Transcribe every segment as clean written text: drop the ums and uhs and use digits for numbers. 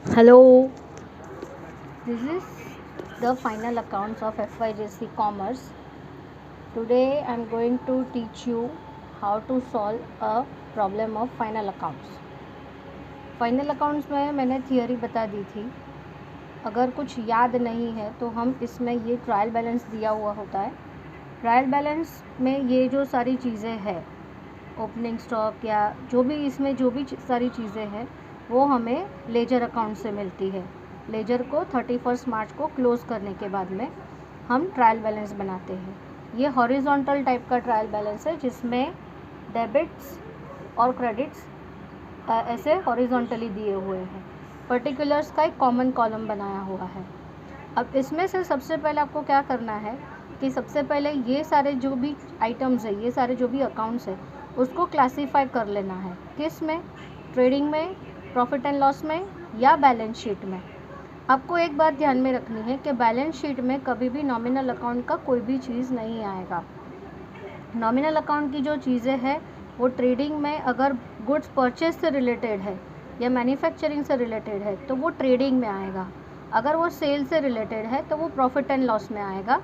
Hello, this is the final accounts of FYJC Commerce. Today I am going to teach you how to solve a problem of final accounts. Final accounts में मैंने theory बता दी थी. अगर कुछ याद नहीं है तो हम इसमें ये ट्रायल बैलेंस दिया हुआ होता है. ट्रायल बैलेंस में ये जो सारी चीज़ें हैं, ओपनिंग स्टॉक या जो भी इसमें जो भी सारी चीज़ें हैं वो हमें लेजर अकाउंट से मिलती है. लेजर को 31 मार्च को क्लोज़ करने के बाद में हम ट्रायल बैलेंस बनाते हैं. ये हॉरिजॉन्टल टाइप का ट्रायल बैलेंस है जिसमें डेबिट्स और क्रेडिट्स ऐसे हॉरिजॉन्टली दिए हुए हैं. पर्टिकुलर्स का एक कॉमन कॉलम बनाया हुआ है. अब इसमें से सबसे पहले आपको क्या करना है कि सबसे पहले ये सारे जो भी आइटम्स है, ये सारे जो भी अकाउंट्स है, उसको क्लासीफाई कर लेना है. किस में? ट्रेडिंग में, प्रॉफिट एंड लॉस में या बैलेंस शीट में. आपको एक बात ध्यान में रखनी है कि बैलेंस शीट में कभी भी नॉमिनल अकाउंट का कोई भी चीज़ नहीं आएगा. नॉमिनल अकाउंट की जो चीज़ें हैं वो ट्रेडिंग में अगर गुड्स परचेज से रिलेटेड है या मैन्युफैक्चरिंग से रिलेटेड है तो वो ट्रेडिंग में आएगा. अगर वो सेल से रिलेटेड है तो वो प्रॉफिट एंड लॉस में आएगा.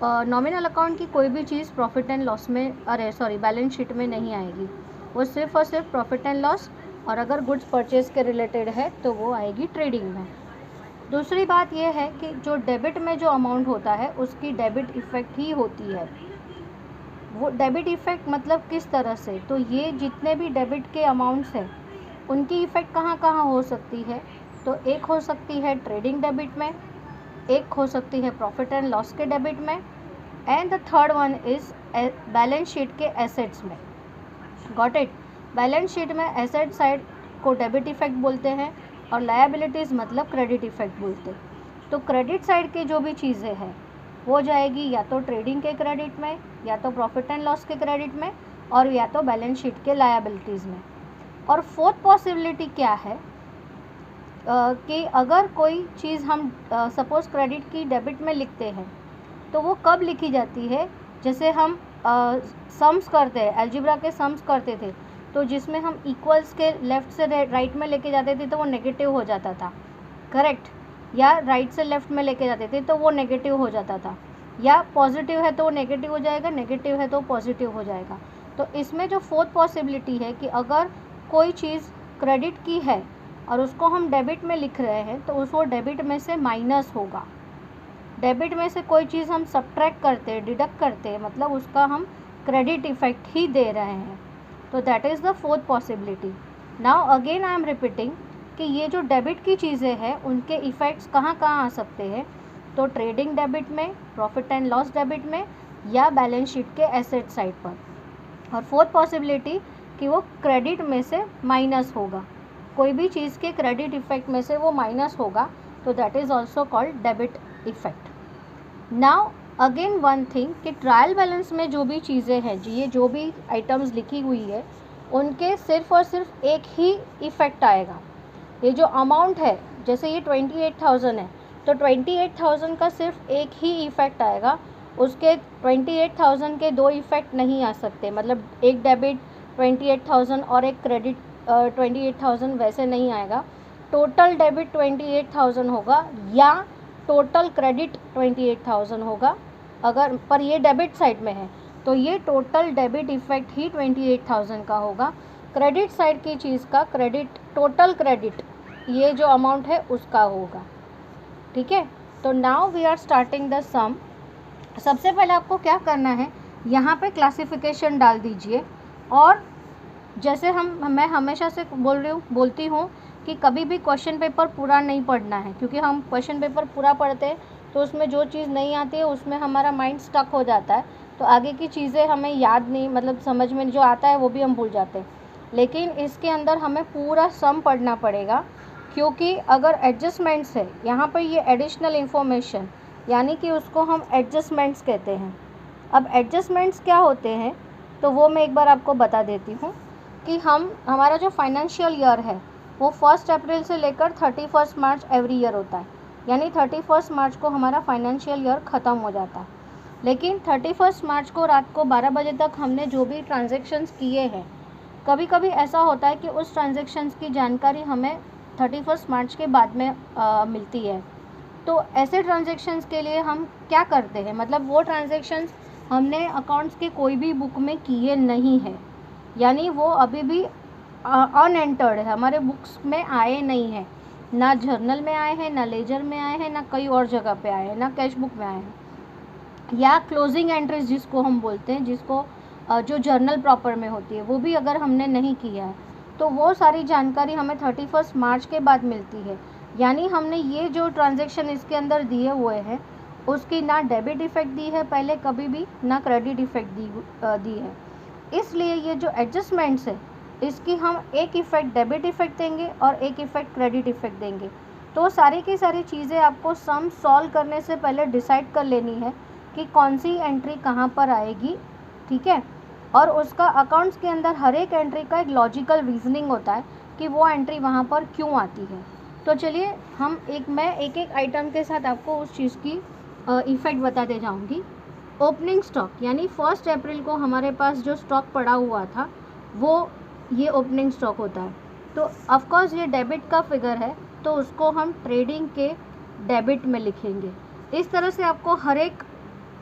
नॉमिनल अकाउंट की कोई भी चीज़ प्रॉफिट एंड लॉस में बैलेंस शीट में नहीं आएगी. वो सिर्फ और सिर्फ प्रॉफिट एंड लॉस, और अगर गुड्स परचेज के रिलेटेड है तो वो आएगी ट्रेडिंग में. दूसरी बात यह है कि जो डेबिट में जो अमाउंट होता है उसकी डेबिट इफ़ेक्ट ही होती है. वो डेबिट इफ़ेक्ट मतलब किस तरह से? तो ये जितने भी डेबिट के अमाउंट्स हैं उनकी इफ़ेक्ट कहाँ कहाँ हो सकती है? तो एक हो सकती है ट्रेडिंग डेबिट में, एक हो सकती है प्रॉफिट एंड लॉस के डेबिट में, and the third one is balance sheet के एसेट्स में. Got it? बैलेंस शीट में एसेट साइड को डेबिट इफ़ेक्ट बोलते हैं और लायबिलिटीज़ मतलब क्रेडिट इफ़ेक्ट बोलते हैं. तो क्रेडिट साइड की जो भी चीज़ें हैं वो जाएगी या तो ट्रेडिंग के क्रेडिट में, या तो प्रॉफिट एंड लॉस के क्रेडिट में, और या तो बैलेंस शीट के लायबिलिटीज़ में. और फोर्थ पॉसिबिलिटी क्या है कि अगर कोई चीज़ हम सपोज़ क्रेडिट की डेबिट में लिखते हैं तो वो कब लिखी जाती है? जैसे हम सम्स करते हैं, अलजेब्रा के सम्स करते थे तो जिसमें हम इक्वल्स के लेफ़्ट से राइट में लेके जाते थे तो वो नेगेटिव हो जाता था, करेक्ट? या राइट से लेफ़्ट में लेके जाते थे तो वो नेगेटिव हो जाता था. या पॉजिटिव है तो वो नेगेटिव हो जाएगा, नेगेटिव है तो पॉजिटिव हो जाएगा. तो इसमें जो फोर्थ पॉसिबिलिटी है कि अगर कोई चीज़ क्रेडिट की है और उसको हम डेबिट में लिख रहे हैं तो उसको डेबिट में से माइनस होगा. डेबिट में से कोई चीज़ हम सब्ट्रैक्ट करते हैं, डिडक्ट करते हैं, मतलब उसका हम क्रेडिट इफ़ेक्ट ही दे रहे हैं. तो that is the fourth possibility. Now again I am repeating कि ये जो डेबिट की चीज़ें हैं उनके इफ़ेक्ट्स कहाँ कहाँ आ सकते हैं? तो ट्रेडिंग डेबिट में, प्रॉफिट एंड लॉस डेबिट में, या बैलेंस शीट के एसेट साइड पर. और फोर्थ पॉसिबिलिटी कि वो क्रेडिट में से माइनस होगा, कोई भी चीज़ के क्रेडिट इफ़ेक्ट में से वो माइनस होगा, तो that is also called debit effect. Now again one thing कि ट्रायल बैलेंस में जो भी चीज़ें हैं, ये जो भी आइटम्स लिखी हुई है उनके सिर्फ और सिर्फ एक ही इफ़ेक्ट आएगा. ये जो अमाउंट है, जैसे ये 28,000 है तो 28,000 का सिर्फ एक ही इफ़ेक्ट आएगा. उसके 28,000 के दो इफ़ेक्ट नहीं आ सकते, मतलब एक डेबिट 28,000 और एक क्रेडिट 28,000 वैसे नहीं आएगा. टोटल डेबिट 28,000 होगा या टोटल क्रेडिट 28,000 होगा. अगर पर ये डेबिट साइड में है तो ये टोटल डेबिट इफ़ेक्ट ही 28,000 का होगा. क्रेडिट साइड की चीज़ का क्रेडिट, टोटल क्रेडिट, ये जो अमाउंट है उसका होगा. ठीक है? तो now we are starting the sum. सबसे पहले आपको क्या करना है, यहाँ पे क्लासिफिकेशन डाल दीजिए. और जैसे मैं हमेशा से बोलती हूँ कि कभी भी क्वेश्चन पेपर पूरा नहीं पढ़ना है, क्योंकि हम क्वेश्चन पेपर पूरा पढ़ते हैं तो उसमें जो चीज़ नहीं आती है उसमें हमारा माइंड स्टक हो जाता है, तो आगे की चीज़ें हमें याद नहीं, मतलब समझ में जो आता है वो भी हम भूल जाते हैं. लेकिन इसके अंदर हमें पूरा सम पढ़ना पड़ेगा, क्योंकि अगर एडजस्टमेंट्स है यहाँ पर, ये एडिशनल इन्फॉर्मेशन यानी कि उसको हम एडजस्टमेंट्स कहते हैं. अब एडजस्टमेंट्स क्या होते हैं तो वो मैं एक बार आपको बता देती हूँ कि हमारा जो फाइनेंशियल ईयर है वो 1 अप्रैल से लेकर 31 मार्च एवरी ईयर होता है. यानी 31 मार्च को हमारा फाइनेंशियल ईयर ख़त्म हो जाता है. लेकिन 31 मार्च को रात को 12 बजे तक हमने जो भी ट्रांजैक्शंस किए हैं, कभी कभी ऐसा होता है कि उस ट्रांजैक्शंस की जानकारी हमें 31 मार्च के बाद में मिलती है। तो ऐसे ट्रांजेक्शन्स के लिए हम क्या करते हैं, मतलब वो ट्रांजेक्शन्स हमने अकाउंट्स के कोई भी बुक में किए नहीं है, यानी वो अभी भी अनएंटर्ड है, हमारे बुक्स में आए नहीं हैं, ना जर्नल में आए हैं, ना लेजर में आए हैं, ना कई और जगह पे आए हैं, ना कैश बुक में आए हैं, या क्लोजिंग एंट्रीज जिसको हम बोलते हैं, जिसको जो जर्नल प्रॉपर में होती है, वो भी अगर हमने नहीं किया है तो वो सारी जानकारी हमें 31 मार्च के बाद मिलती है। यानी हमने ये जो ट्रांजैक्शन इसके अंदर दिए हुए हैं उसकी ना डेबिट इफ़ेक्ट दी है पहले कभी भी, ना क्रेडिट इफ़ेक्ट दी है। इसलिए ये जो एडजस्टमेंट्स है इसकी हम एक इफ़ेक्ट डेबिट इफ़ेक्ट देंगे और एक इफ़ेक्ट क्रेडिट इफ़ेक्ट देंगे। तो सारी की सारी चीज़ें आपको सम सॉल्व करने से पहले डिसाइड कर लेनी है कि कौन सी एंट्री कहाँ पर आएगी, ठीक है। और उसका अकाउंट्स के अंदर हर एक एंट्री का एक लॉजिकल रीजनिंग होता है कि वो एंट्री वहाँ पर क्यों आती है। तो चलिए मैं एक एक आइटम के साथ आपको उस चीज़ की इफ़ेक्ट बताते जाऊँगी। ओपनिंग स्टॉक, यानी 1 अप्रैल को हमारे पास जो स्टॉक पड़ा हुआ था वो ये ओपनिंग स्टॉक होता है। तो ऑफकोर्स ये डेबिट का फिगर है तो उसको हम ट्रेडिंग के डेबिट में लिखेंगे। इस तरह से आपको हर एक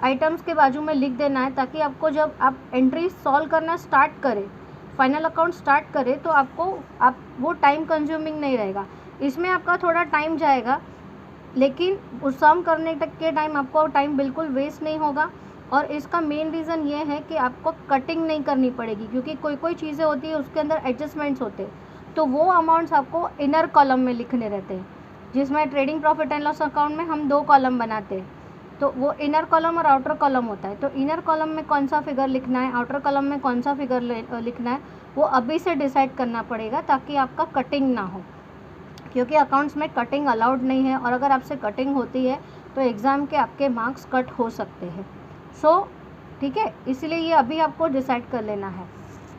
आइटम्स के बाजू में लिख देना है ताकि आपको जब आप एंट्री सॉल्व करना स्टार्ट करें, फाइनल अकाउंट स्टार्ट करें, तो आप वो टाइम कंज्यूमिंग नहीं रहेगा। इसमें आपका थोड़ा टाइम जाएगा लेकिन उस सम करने तक के टाइम आपको टाइम बिल्कुल वेस्ट नहीं होगा। और इसका मेन रीज़न ये है कि आपको कटिंग नहीं करनी पड़ेगी, क्योंकि कोई चीज़ें होती है उसके अंदर एडजस्टमेंट्स होते हैं, तो वो अमाउंट्स आपको इनर कॉलम में लिखने रहते हैं। जिसमें trading profit and loss account में हम 2 कॉलम बनाते हैं, तो वो इनर कॉलम और आउटर कॉलम होता है। तो इनर कॉलम में कौन सा फिगर लिखना है, आउटर कॉलम में कौन सा फिगर लिखना है, वो अभी से डिसाइड करना पड़ेगा ताकि आपका कटिंग ना हो, क्योंकि अकाउंट्स में कटिंग अलाउड नहीं है और अगर आपसे कटिंग होती है तो एग्ज़ाम के आपके मार्क्स कट हो सकते हैं। ठीक है, इसलिए ये अभी आपको डिसाइड कर लेना है।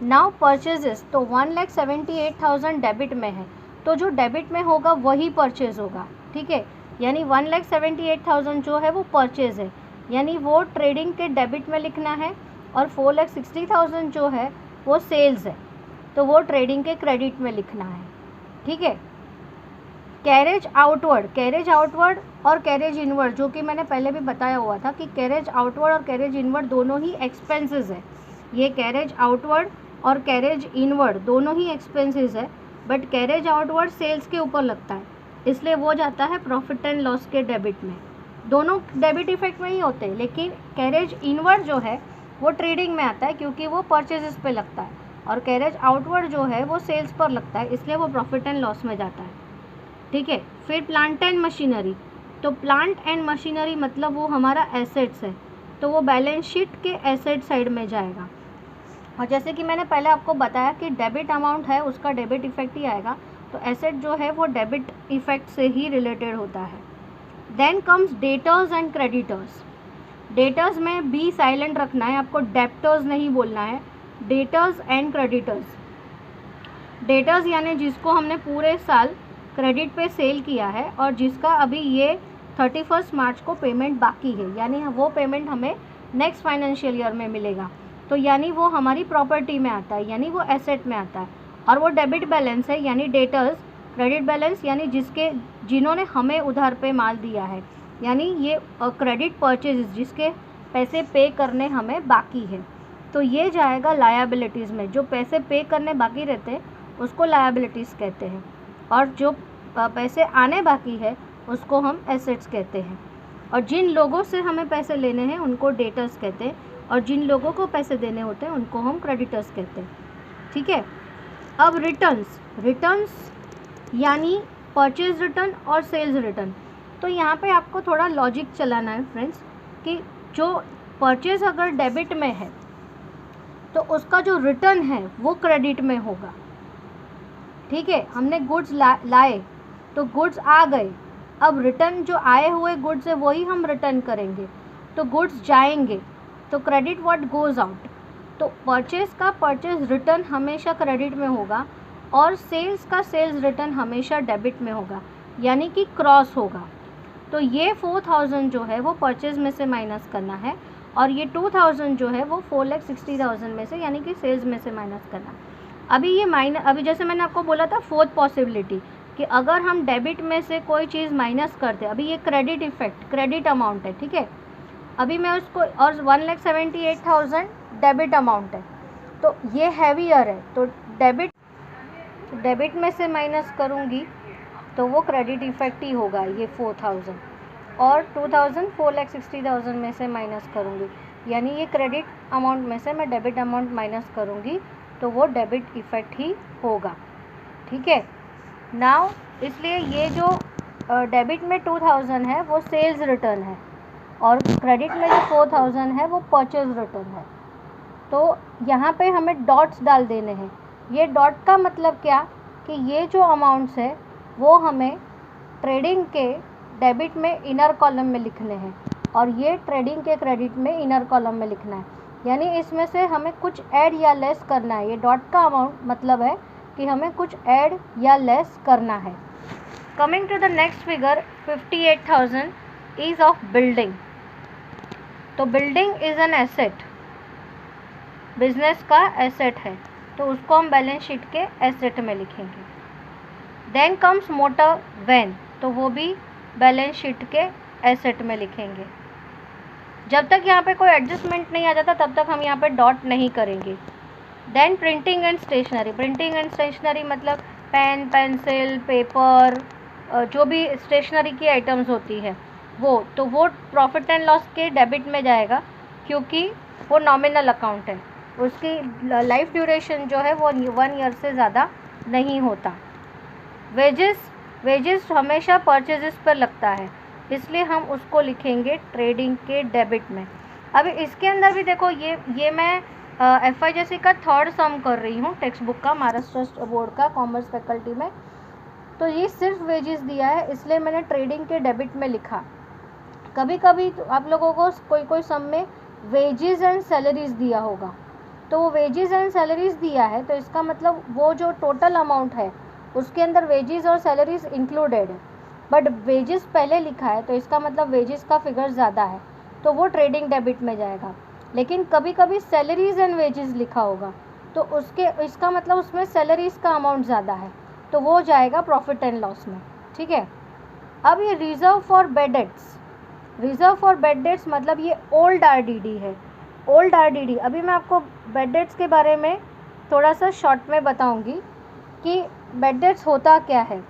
नाउ परचेजेस, तो 1,78,000 डेबिट में है, तो जो डेबिट में होगा वही परचेज होगा, ठीक है। यानी 1,78,000 जो है वो परचेज है, यानी वो ट्रेडिंग के डेबिट में लिखना है, और 4,60,000 जो है वो सेल्स है, तो वो ट्रेडिंग के क्रेडिट में लिखना है, ठीक है। कैरेज आउटवर्ड और कैरेज इनवर्ड, जो कि मैंने पहले भी बताया हुआ था कि कैरेज आउटवर्ड और कैरेज इनवर्ड दोनों ही एक्सपेंसेस है। ये कैरेज आउटवर्ड और कैरेज इनवर्ड दोनों ही एक्सपेंसेस है, बट कैरेज आउटवर्ड सेल्स के ऊपर लगता है, इसलिए वो जाता है प्रॉफिट एंड लॉस के डेबिट में। दोनों डेबिट इफेक्ट में ही होते हैं, लेकिन कैरेज इनवर्ड जो है वो ट्रेडिंग में आता है क्योंकि वो परचेजेस पे लगता है, और कैरेज आउटवर्ड जो है वो सेल्स पर लगता है, इसलिए वो प्रॉफिट एंड लॉस में जाता है, ठीक है। फिर प्लांट एंड मशीनरी, तो प्लांट एंड मशीनरी मतलब वो हमारा एसेट्स है, तो वो बैलेंस शीट के एसेट साइड में जाएगा। और जैसे कि मैंने पहले आपको बताया कि डेबिट अमाउंट है उसका डेबिट इफेक्ट ही आएगा, तो एसेट जो है वो डेबिट इफेक्ट से ही रिलेटेड होता है। Then comes debtors and creditors. Debtors में बी साइलेंट रखना है, आपको डेप्टर्स नहीं बोलना है, डेटर्स एंड क्रेडिटर्स। डेटर्स यानी जिसको हमने पूरे साल क्रेडिट पे सेल किया है और जिसका अभी ये 31 मार्च को पेमेंट बाकी है, यानी वो पेमेंट हमें नेक्स्ट फाइनेंशियल ईयर में मिलेगा, तो यानी वो हमारी प्रॉपर्टी में आता है, यानी वो एसेट में आता है। और वो डेबिट बैलेंस है, यानी डेटर्स। क्रेडिट बैलेंस यानी जिन्होंने हमें उधार पे माल दिया है, यानी ये क्रेडिट परचेज जिसके पैसे पे करने हमें बाकी है, तो ये जाएगा लायबिलिटीज़ में। जो पैसे पे करने बाकी रहते हैं उसको लायबिलिटीज़ कहते हैं, और जो पैसे आने बाकी है उसको हम एसेट्स कहते हैं। और जिन लोगों से हमें पैसे लेने हैं उनको डेटर्स कहते हैं, और जिन लोगों को पैसे देने होते हैं उनको हम क्रेडिटर्स कहते हैं, ठीक है। अब रिटर्न्स यानी परचेज रिटर्न और सेल्स रिटर्न। तो यहाँ पे आपको थोड़ा लॉजिक चलाना है फ्रेंड्स, कि जो परचेज अगर डेबिट में है तो उसका जो रिटर्न है वो क्रेडिट में होगा, ठीक है। हमने गुड्स लाए तो गुड्स आ गए, अब रिटर्न जो आए हुए गुड्स है वही हम रिटर्न करेंगे, तो गुड्स जाएंगे, तो क्रेडिट व्हाट गोज़ आउट। तो परचेज का परचेज रिटर्न हमेशा क्रेडिट में होगा और सेल्स का सेल्स रिटर्न हमेशा डेबिट में होगा, यानी कि क्रॉस होगा। तो ये 4,000 जो है वो परचेज में से माइनस करना है, और ये 2,000 जो है वो 4,60,000 में से यानी कि सेल्स में से माइनस करना है। अभी जैसे मैंने आपको बोला था फोर्थ पॉसिबिलिटी, कि अगर हम डेबिट में से कोई चीज़ माइनस करते, अभी ये क्रेडिट इफेक्ट, क्रेडिट अमाउंट है, ठीक है, अभी मैं उसको, और 1,78,000 डेबिट अमाउंट है, तो ये हैवियर है, तो डेबिट में से माइनस करूँगी तो वो क्रेडिट इफेक्ट ही होगा, ये 4,000, और 2,000 4,60,000 में से माइनस करूँगी, यानी ये क्रेडिट अमाउंट में से मैं डेबिट अमाउंट माइनस करूँगी तो वो डेबिट इफेक्ट ही होगा, ठीक है। नाउ इसलिए ये जो डेबिट में 2,000 है वो सेल्स रिटर्न है, और क्रेडिट में जो 4,000 है वो परचेज रिटर्न है। तो यहाँ पे हमें डॉट्स डाल देने हैं। ये डॉट का मतलब क्या, कि ये जो अमाउंट्स है वो हमें ट्रेडिंग के डेबिट में इनर कॉलम में लिखने हैं, और ये ट्रेडिंग के क्रेडिट में इनर कॉलम में लिखना है, यानी इसमें से हमें कुछ ऐड या लेस करना है। ये डॉट का अमाउंट मतलब है कि हमें कुछ ऐड या लेस करना है। Coming to the next figure, 58,000 is of building. तो building is an asset, business का एसेट है, तो उसको हम बैलेंस शीट के एसेट में लिखेंगे। देन कम्स मोटर वैन, तो वो भी बैलेंस शीट के एसेट में लिखेंगे। जब तक यहाँ पे कोई एडजस्टमेंट नहीं आ जाता तब तक हम यहाँ पे डॉट नहीं करेंगे। Then printing and stationery, printing and stationery मतलब पेन, पेंसिल, पेपर, जो भी स्टेशनरी की आइटम्स होती है वो, तो वो प्रॉफिट एंड लॉस के डेबिट में जाएगा, क्योंकि वो नॉमिनल अकाउंट है, उसकी लाइफ ड्यूरेशन जो है वो 1 ईयर से ज़्यादा नहीं होता। वेजेस हमेशा परचेजेस पर लगता है, इसलिए हम उसको लिखेंगे ट्रेडिंग के डेबिट में। अभी इसके अंदर भी देखो, ये मैं FIJC का 3rd सम कर रही हूँ टेक्स्ट बुक का, महाराष्ट्र बोर्ड का, कॉमर्स फैकल्टी में। तो ये सिर्फ वेजेस दिया है, इसलिए मैंने ट्रेडिंग के डेबिट में लिखा। कभी कभी तो आप लोगों को कोई सम में वेजेस एंड सैलरीज दिया होगा, तो वो वेजेस एंड सैलरीज दिया है, तो इसका मतलब वो जो टोटल अमाउंट है उसके अंदर वेजेस और सैलरीज इंक्लूडेड है, बट वेजेस पहले लिखा है, तो इसका मतलब वेजेस का फिगर ज़्यादा है, तो वो ट्रेडिंग डेबिट में जाएगा। लेकिन कभी कभी सैलरीज एंड वेजेस लिखा होगा, तो इसका मतलब उसमें सैलरीज का अमाउंट ज़्यादा है, तो वो जाएगा प्रॉफिट एंड लॉस में, ठीक है। अब ये reserve for bad debts, reserve for bad debts मतलब ये ओल्ड RDD है, ओल्ड RDD। अभी मैं आपको बैड डेट्स के बारे में थोड़ा सा शॉर्ट में बताऊंगी कि बैड डेट्स होता क्या है।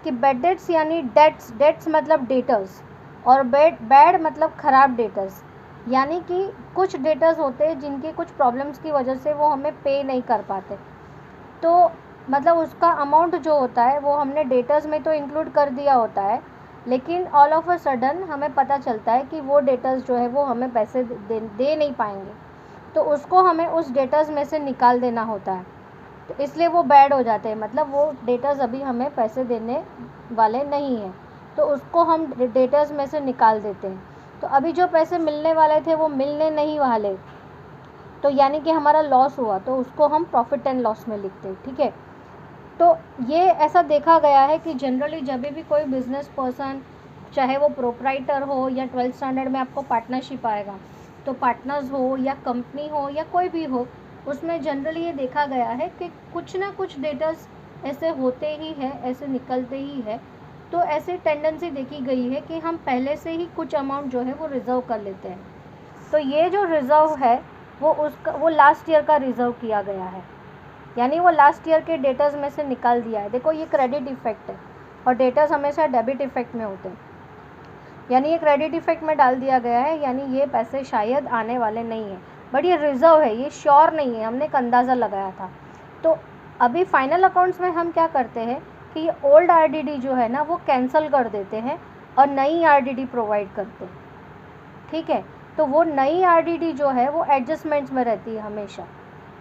कि बैड डेट्स यानी डेट्स मतलब डेटर्स, और बैड मतलब ख़राब डेटर्स, यानी कि कुछ डेटर्स होते हैं जिनकी कुछ प्रॉब्लम्स की वजह से वो हमें पे नहीं कर पाते, तो मतलब उसका अमाउंट जो होता है वो हमने डेटर्स में तो इंक्लूड कर दिया होता है, लेकिन ऑल ऑफ अ सडन हमें पता चलता है कि वो डेटर्स जो है वो हमें पैसे दे नहीं पाएंगे, तो उसको हमें उस डेटर्स में से निकाल देना होता है, तो इसलिए वो बैड हो जाते हैं, मतलब वो डेटर्स अभी हमें पैसे देने वाले नहीं हैं, तो उसको हम डेटर्स में से निकाल देते हैं। तो अभी जो पैसे मिलने वाले थे वो मिलने नहीं वाले, तो यानी कि हमारा लॉस हुआ, तो उसको हम प्रॉफिट एंड लॉस में लिखते हैं, ठीक है। तो ये ऐसा देखा गया है कि जनरली जब भी कोई बिजनेस पर्सन, चाहे वो प्रोप्राइटर हो या 12th स्टैंडर्ड में आपको पार्टनरशिप आएगा, तो पार्टनर्स हो या कंपनी हो या कोई भी हो, उसमें जनरली ये देखा गया है कि कुछ ना कुछ डेटर्स ऐसे होते ही है, ऐसे निकलते ही है, तो ऐसी टेंडेंसी देखी गई है कि हम पहले से ही कुछ अमाउंट जो है वो रिज़र्व कर लेते हैं। तो ये जो रिज़र्व है वो लास्ट ईयर का रिज़र्व किया गया है, यानी वो लास्ट ईयर के डेटर्स में से निकाल दिया है। देखो ये क्रेडिट इफेक्ट है, और डेटर्स हमेशा डेबिट इफेक्ट में होते हैं, यानी ये क्रेडिट इफेक्ट में डाल दिया गया है, यानी ये पैसे शायद आने वाले नहीं हैं, बट ये रिज़र्व है, ये श्योर नहीं है, हमने एक अंदाज़ा लगाया था। तो अभी फाइनल अकाउंट्स में हम क्या करते हैं कि ये ओल्ड RDD जो है ना वो कैंसिल कर देते हैं और नई RDD प्रोवाइड करते हैं, ठीक है। तो वो नई RDD जो है वो एडजस्टमेंट्स में रहती है हमेशा,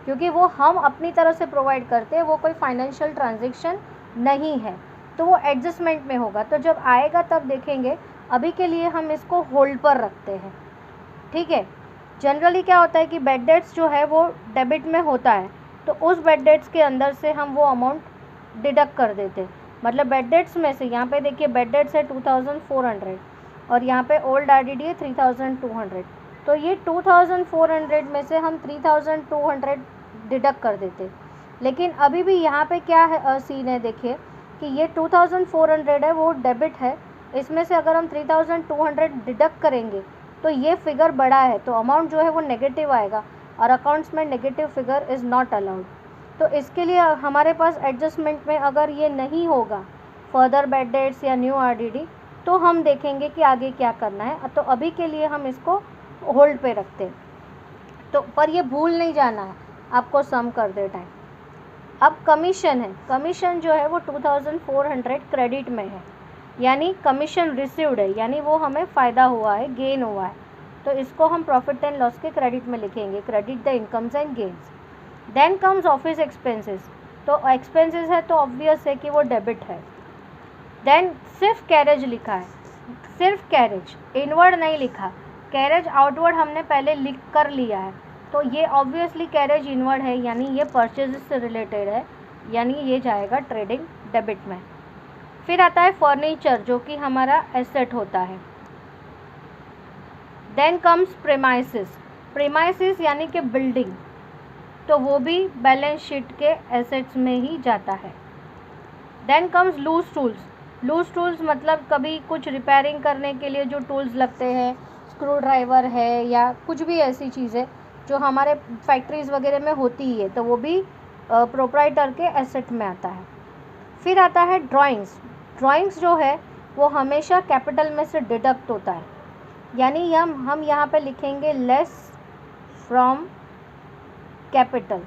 क्योंकि वो हम अपनी तरफ से प्रोवाइड करते हैं, वो कोई फाइनेंशियल ट्रांजेक्शन नहीं है, तो वो एडजस्टमेंट में होगा। तो जब आएगा तब देखेंगे, अभी के लिए हम इसको होल्ड पर रखते हैं, ठीक है। जनरली क्या होता है कि बैड डेट्स जो है वो डेबिट में होता है, तो उस बैड डेट्स के अंदर से हम वो अमाउंट डिडक्ट कर देते हैं। मतलब बैड डेट्स में से यहाँ पे देखिए बैड डेट्स है 2400 और यहाँ पे ओल्ड RDD है 3200, तो ये 2400 में से हम 3200 डिडक्ट कर देते। लेकिन अभी भी यहाँ पे क्या है सीन है, देखिए कि ये 2400 है वो डेबिट है, इसमें से अगर हम 3200 डिडक्ट करेंगे तो ये फिगर बड़ा है, तो अमाउंट जो है वो नेगेटिव आएगा और अकाउंट्स में negative figure is not allowed. तो इसके लिए हमारे पास एडजस्टमेंट में अगर ये नहीं होगा फर्दर बैड डेट्स या न्यू आरडीडी, तो हम देखेंगे कि आगे क्या करना है। तो अभी के लिए हम इसको होल्ड पे रखते हैं। तो पर ये भूल नहीं जाना है आपको सम कर दे टाइम। अब कमीशन है, कमीशन जो है वो 2400 क्रेडिट में है, यानी कमीशन रिसीव्ड है, यानी वो हमें फ़ायदा हुआ है, गेन हुआ है। तो इसको हम प्रॉफिट एंड लॉस के क्रेडिट में लिखेंगे, credit the incomes and gains. Then comes office expenses, तो एक्सपेंसेस है तो ऑब्वियस है कि वो डेबिट है। देन सिर्फ कैरेज लिखा है, सिर्फ कैरेज, इनवर्ड नहीं लिखा, कैरेज आउटवर्ड हमने पहले लिख कर लिया है, तो ये ऑब्वियसली कैरेज इनवर्ड है, यानी ये परचेज से रिलेटेड है, यानी ये जाएगा ट्रेडिंग डेबिट में। फिर आता है फर्नीचर जो कि हमारा एसेट होता है। देन कम्स प्रेमाइसिस, प्रेमाइसिस यानी कि बिल्डिंग, तो वो भी बैलेंस शीट के एसेट्स में ही जाता है। Then comes loose tools, loose tools मतलब कभी कुछ रिपेयरिंग करने के लिए जो टूल्स लगते हैं, स्क्रू ड्राइवर है या कुछ भी ऐसी चीज़ें जो हमारे फैक्ट्रीज़ वगैरह में होती ही है, तो वो भी प्रोप्राइटर के एसेट में आता है। फिर आता है ड्राइंग्स, ड्राइंग्स जो है वो हमेशा कैपिटल में से डिडक्ट होता है, यानी हम यहाँ पे लिखेंगे लेस फ्रॉम कैपिटल,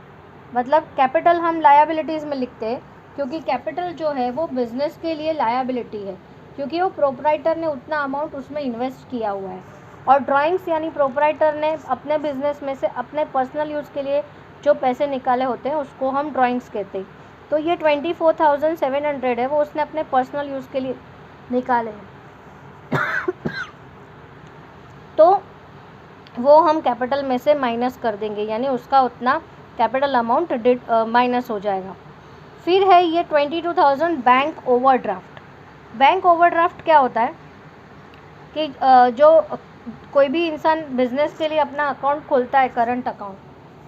मतलब कैपिटल हम लायबिलिटीज़ में लिखते हैं क्योंकि कैपिटल जो है वो बिज़नेस के लिए लायबिलिटी है, क्योंकि वो प्रोप्राइटर ने उतना अमाउंट उसमें इन्वेस्ट किया हुआ है। और ड्राइंग्स यानी प्रोप्राइटर ने अपने बिज़नेस में से अपने पर्सनल यूज़ के लिए जो पैसे निकाले होते हैं उसको हम ड्राइंग्स कहते हैं। तो ये 24,700 है, वो उसने अपने पर्सनल यूज़ के लिए निकाले हैं तो वो हम कैपिटल में से माइनस कर देंगे, यानी उसका उतना कैपिटल अमाउंट माइनस हो जाएगा। फिर है ये 22,000 बैंक ओवरड्राफ्ट। बैंक ओवरड्राफ्ट क्या होता है कि जो कोई भी इंसान बिजनेस के लिए अपना अकाउंट खोलता है, करंट अकाउंट,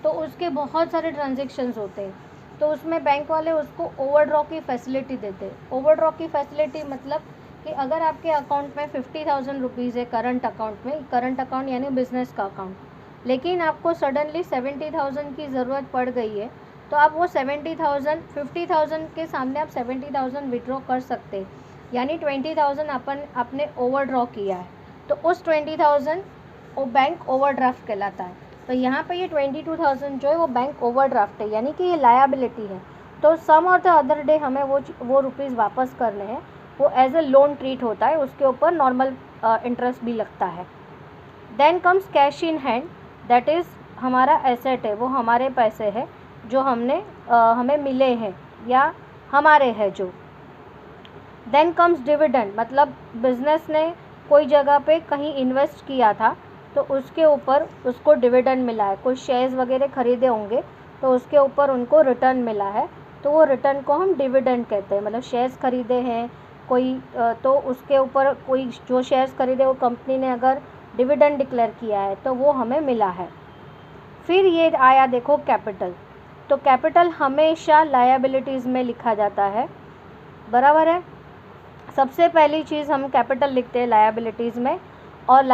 तो उसके बहुत सारे ट्रांजेक्शन्स होते हैं, तो उसमें बैंक वाले उसको ओवरड्रॉ की फैसिलिटी देते हैं। ओवरड्रॉ की फैसिलिटी मतलब कि अगर आपके अकाउंट में 50,000 रुपीज़ है करंट अकाउंट में, करंट अकाउंट यानी बिज़नेस का अकाउंट, लेकिन आपको सडनली 70,000 की ज़रूरत पड़ गई है, तो आप वो 70,000 50,000 के सामने आप 70,000 विड्रॉ कर सकते हैं, यानी 20,000 आपने ओवरड्रॉ किया है, तो उस 20,000 वो बैंक ओवरड्राफ्ट कहलाता है। तो यहाँ पे ये 22,000 जो है वो बैंक ओवरड्राफ्ट है, यानी कि ये लायबिलिटी है। तो सम और द अदर डे हमें वो रुपीज़ वापस करने हैं, वो एज ए लोन ट्रीट होता है, उसके ऊपर नॉर्मल इंटरेस्ट भी लगता है। Then comes cash in hand, that is हमारा एसेट है, वो हमारे पैसे है जो हमें मिले हैं या हमारे हैं जो। देन कम्स डिविडेंड, मतलब बिजनेस ने कोई जगह पे कहीं इन्वेस्ट किया था तो उसके ऊपर उसको डिविडेंड मिला है, कोई शेयर्स वगैरह ख़रीदे होंगे तो उसके ऊपर उनको रिटर्न मिला है, तो वो रिटर्न को हम डिविडेंड कहते हैं। मतलब शेयर्स ख़रीदे हैं कोई तो उसके ऊपर कोई जो शेयर्स ख़रीदे वो कंपनी ने अगर डिविडेंड डिक्लेयर किया है तो वो हमें मिला है। फिर ये आया देखो कैपिटल, तो कैपिटल हमेशा लायबिलिटीज़ में लिखा जाता है, बराबर है। सबसे पहली चीज़ हम कैपिटल लिखते हैं लायबिलिटीज़ में, और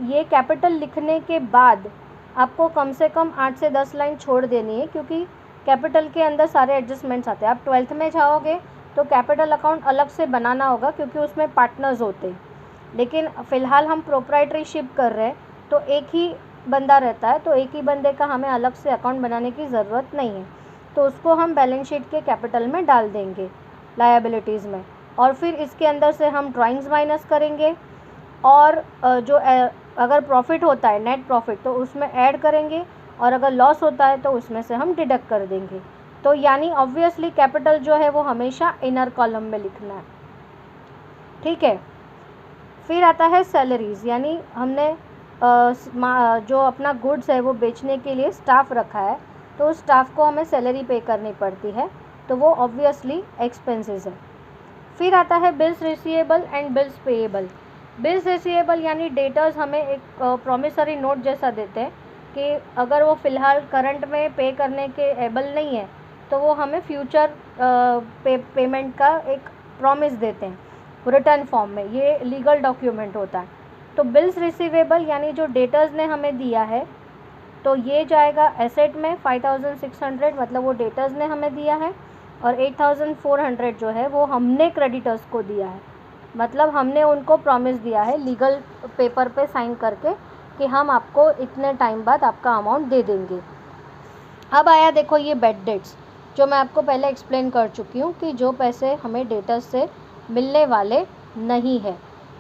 ये कैपिटल लिखने के बाद आपको कम से कम 8 से 10 लाइन छोड़ देनी है, क्योंकि कैपिटल के अंदर सारे एडजस्टमेंट्स आते हैं। आप 12th में जाओगे तो कैपिटल अकाउंट अलग से बनाना होगा क्योंकि उसमें पार्टनर्स होते हैं, लेकिन फ़िलहाल हम प्रोप्राइटरशिप कर रहे हैं तो एक ही बंदा रहता है, तो एक ही बंदे का हमें अलग से अकाउंट बनाने की ज़रूरत नहीं है, तो उसको हम बैलेंस शीट के कैपिटल में डाल देंगे लायबिलिटीज़ में। और फिर इसके अंदर से हम ड्राइंग्स माइनस करेंगे और जो अगर प्रॉफिट होता है नेट प्रॉफिट तो उसमें ऐड करेंगे, और अगर लॉस होता है तो उसमें से हम डिडक्ट कर देंगे। तो यानी ऑब्वियसली कैपिटल जो है वो हमेशा इनर कॉलम में लिखना है, ठीक है। फिर आता है सैलरीज़, यानी हमने जो अपना गुड्स है वो बेचने के लिए स्टाफ रखा है, तो उस स्टाफ को हमें सैलरी पे करनी पड़ती है, तो वो ऑब्वियसली एक्सपेंसेस है। फिर आता है bills receivable and bills payable. Bills receivable यानी डेटर्स हमें एक प्रॉमिसरी नोट जैसा देते हैं कि अगर वो फ़िलहाल करंट में पे करने के एबल नहीं है तो वो हमें फ्यूचर पेमेंट का एक प्रॉमिस देते हैं रिटर्न फॉर्म में, ये लीगल डॉक्यूमेंट होता है। तो बिल्स रिसीवेबल यानी जो डेटर्स ने हमें दिया है, तो ये जाएगा एसेट में 5600, मतलब वो डेटर्स ने हमें दिया है, और 8400 जो है वो हमने क्रेडिटर्स को दिया है, मतलब हमने उनको प्रॉमिस दिया है लीगल पेपर पे साइन करके कि हम आपको इतने टाइम बाद आपका अमाउंट दे देंगे। अब आया देखो ये बैड डेट्स, जो मैं आपको पहले एक्सप्लेन कर चुकी हूँ कि जो पैसे हमें डेटर्स से मिलने वाले नहीं है।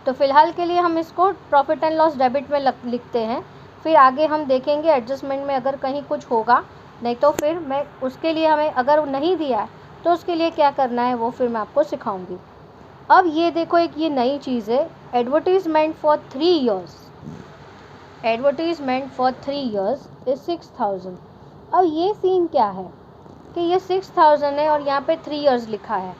तो फ़िलहाल के लिए हम इसको प्रॉफिट एंड लॉस डेबिट में लिखते हैं, फिर आगे हम देखेंगे एडजस्टमेंट में अगर कहीं कुछ होगा, नहीं तो फिर मैं उसके लिए हमें अगर नहीं दिया है तो उसके लिए क्या करना है वो फिर मैं आपको सिखाऊंगी। अब ये देखो एक ये नई चीज़ है, advertisement for 3 years, advertisement for 3 years is 6000। अब ये सीन क्या है कि ये 6000 है और यहाँ पे 3 ईयर्स लिखा है।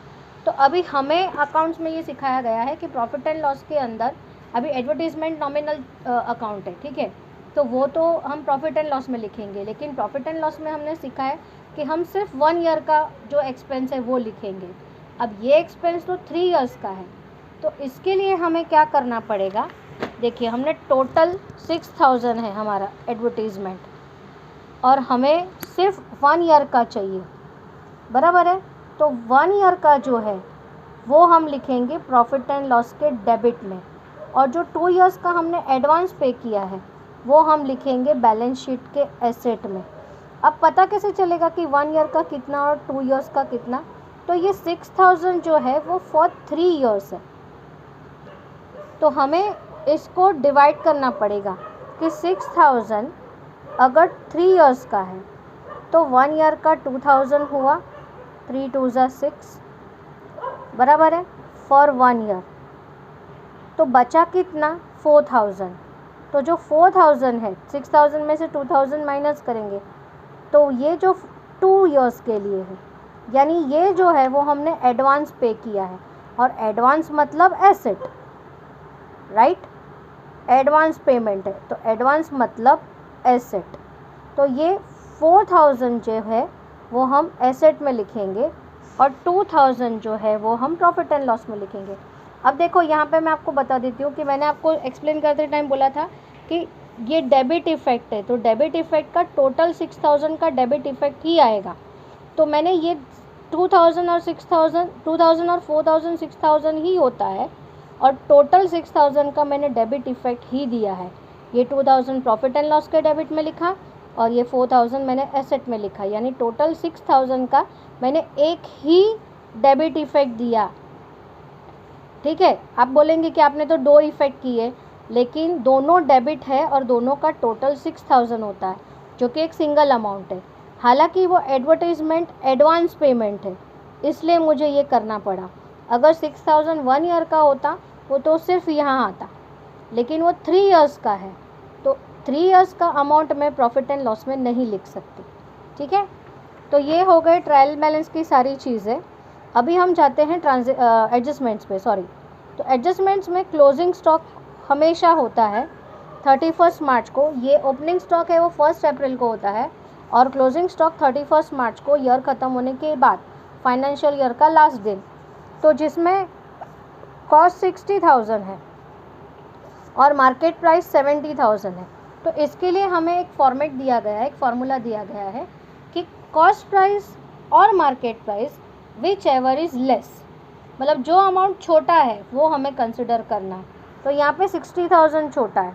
तो अभी हमें अकाउंट्स में ये सिखाया गया है कि प्रॉफिट एंड लॉस के अंदर अभी एडवर्टीज़मेंट नॉमिनल अकाउंट है, ठीक है, तो वो तो हम प्रॉफिट एंड लॉस में लिखेंगे, लेकिन प्रॉफिट एंड लॉस में हमने सीखा है कि हम सिर्फ 1 ईयर का जो एक्सपेंस है वो लिखेंगे। अब ये एक्सपेंस तो 3 ईयर्स का है, तो इसके लिए हमें क्या करना पड़ेगा, देखिए हमने टोटल 6000 है हमारा एडवर्टीज़मेंट, और हमें सिर्फ 1 ईयर का चाहिए, बराबर है। तो 1 ईयर का जो है वो हम लिखेंगे प्रॉफिट एंड लॉस के डेबिट में, और जो 2 ईयर्स का हमने एडवांस पे किया है वो हम लिखेंगे बैलेंस शीट के एसेट में। अब पता कैसे चलेगा कि 1 ईयर का कितना और 2 ईयर्स का कितना, तो ये 6000 जो है वो फॉर 3 ईयर्स है, तो हमें इसको डिवाइड करना पड़ेगा कि 6000 अगर 3 ईयर्स का है तो 1 ईयर का 2000 हुआ, 3 2 ज़ा 6, बराबर है, फॉर 1 ईयर। तो बचा कितना 4000, तो जो 4000 है 6000 में से 2000 माइनस करेंगे, तो ये जो 2 ईयर्स के लिए है, यानी ये जो है वो हमने एडवांस पे किया है, और एडवांस मतलब एसेट, राइट, एडवांस पेमेंट है, तो एडवांस मतलब एसेट। तो ये 4000 जो है वो हम एसेट में लिखेंगे, और 2000 जो है वो हम प्रॉफिट एंड लॉस में लिखेंगे। अब देखो यहाँ पे मैं आपको बता देती हूँ कि मैंने आपको एक्सप्लेन करते टाइम बोला था कि ये डेबिट इफ़ेक्ट है, तो डेबिट इफ़ेक्ट का टोटल 6000 का डेबिट इफ़ेक्ट ही आएगा। तो मैंने ये 2000 और 6000, 2000 और 4000 6000 ही होता है, और टोटल 6000 का मैंने डेबिट इफ़ेक्ट ही दिया है। ये 2000 प्रॉफिट एंड लॉस के डेबिट में लिखा, और ये 4000 मैंने एसेट में लिखा, यानी टोटल 6000 का मैंने एक ही डेबिट इफ़ेक्ट दिया, ठीक है। आप बोलेंगे कि आपने तो 2 इफ़ेक्ट किए, लेकिन दोनों डेबिट है और दोनों का टोटल 6000 होता है, जो कि एक सिंगल अमाउंट है। हालांकि वो एडवर्टाइजमेंट एडवांस पेमेंट है, इसलिए मुझे ये करना पड़ा। अगर 6000 1 ईयर का होता वो तो सिर्फ यहाँ आता, लेकिन वो 3 ईयर्स का है, तो 3 ईयर्स का अमाउंट मैं प्रॉफिट एंड लॉस में नहीं लिख सकती, ठीक है। तो ये हो गए ट्रायल बैलेंस की सारी चीज़ें। अभी हम जाते हैं एडजस्टमेंट्स पे, सॉरी। तो एडजस्टमेंट्स में क्लोजिंग स्टॉक हमेशा होता है 31 मार्च को, ये ओपनिंग स्टॉक है वो 1 अप्रैल को होता है, और क्लोजिंग स्टॉक 31 मार्च को ईयर ख़त्म होने के बाद, फाइनेंशियल ईयर का लास्ट दिन, तो जिसमें कॉस्ट 60,000 है और मार्केट प्राइस 70,000 है। तो इसके लिए हमें एक फॉर्मेट दिया गया है, एक फार्मूला दिया गया है कि कॉस्ट प्राइस और market price which ever is less, मतलब जो अमाउंट छोटा है वो हमें कंसिडर करना है। तो यहाँ पे 60,000 छोटा है,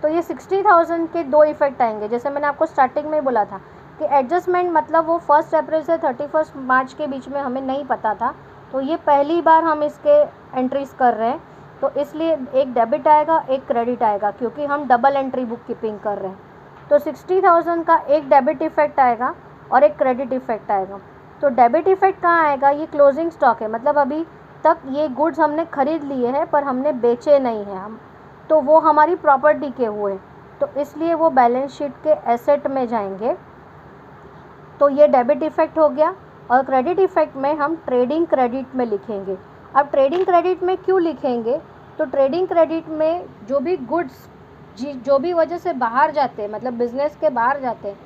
तो ये 60,000 के 2 इफ़ेक्ट आएंगे। जैसे मैंने आपको स्टार्टिंग में बोला था कि एडजस्टमेंट मतलब वो 1 अप्रैल से 31 मार्च के बीच में हमें नहीं पता था, तो ये पहली बार हम इसके एंट्रीज कर रहे हैं, तो इसलिए एक डेबिट आएगा एक क्रेडिट आएगा, क्योंकि हम डबल एंट्री बुक कीपिंग कर रहे हैं। तो 60,000 का एक डेबिट इफ़ेक्ट आएगा और एक क्रेडिट इफ़ेक्ट आएगा। तो डेबिट इफ़ेक्ट कहाँ आएगा, ये क्लोजिंग स्टॉक है, मतलब अभी तक ये गुड्स हमने खरीद लिए हैं पर हमने बेचे नहीं हैं हम, तो वो हमारी प्रॉपर्टी के हुए, तो इसलिए वो बैलेंस शीट के एसेट में जाएंगे। तो ये डेबिट इफ़ेक्ट हो गया, और क्रेडिट इफ़ेक्ट में हम ट्रेडिंग क्रेडिट में लिखेंगे। अब ट्रेडिंग क्रेडिट में क्यों लिखेंगे, तो ट्रेडिंग क्रेडिट में जो भी गुड्स जो भी वजह से बाहर जाते हैं, मतलब बिज़नेस के बाहर जाते हैं,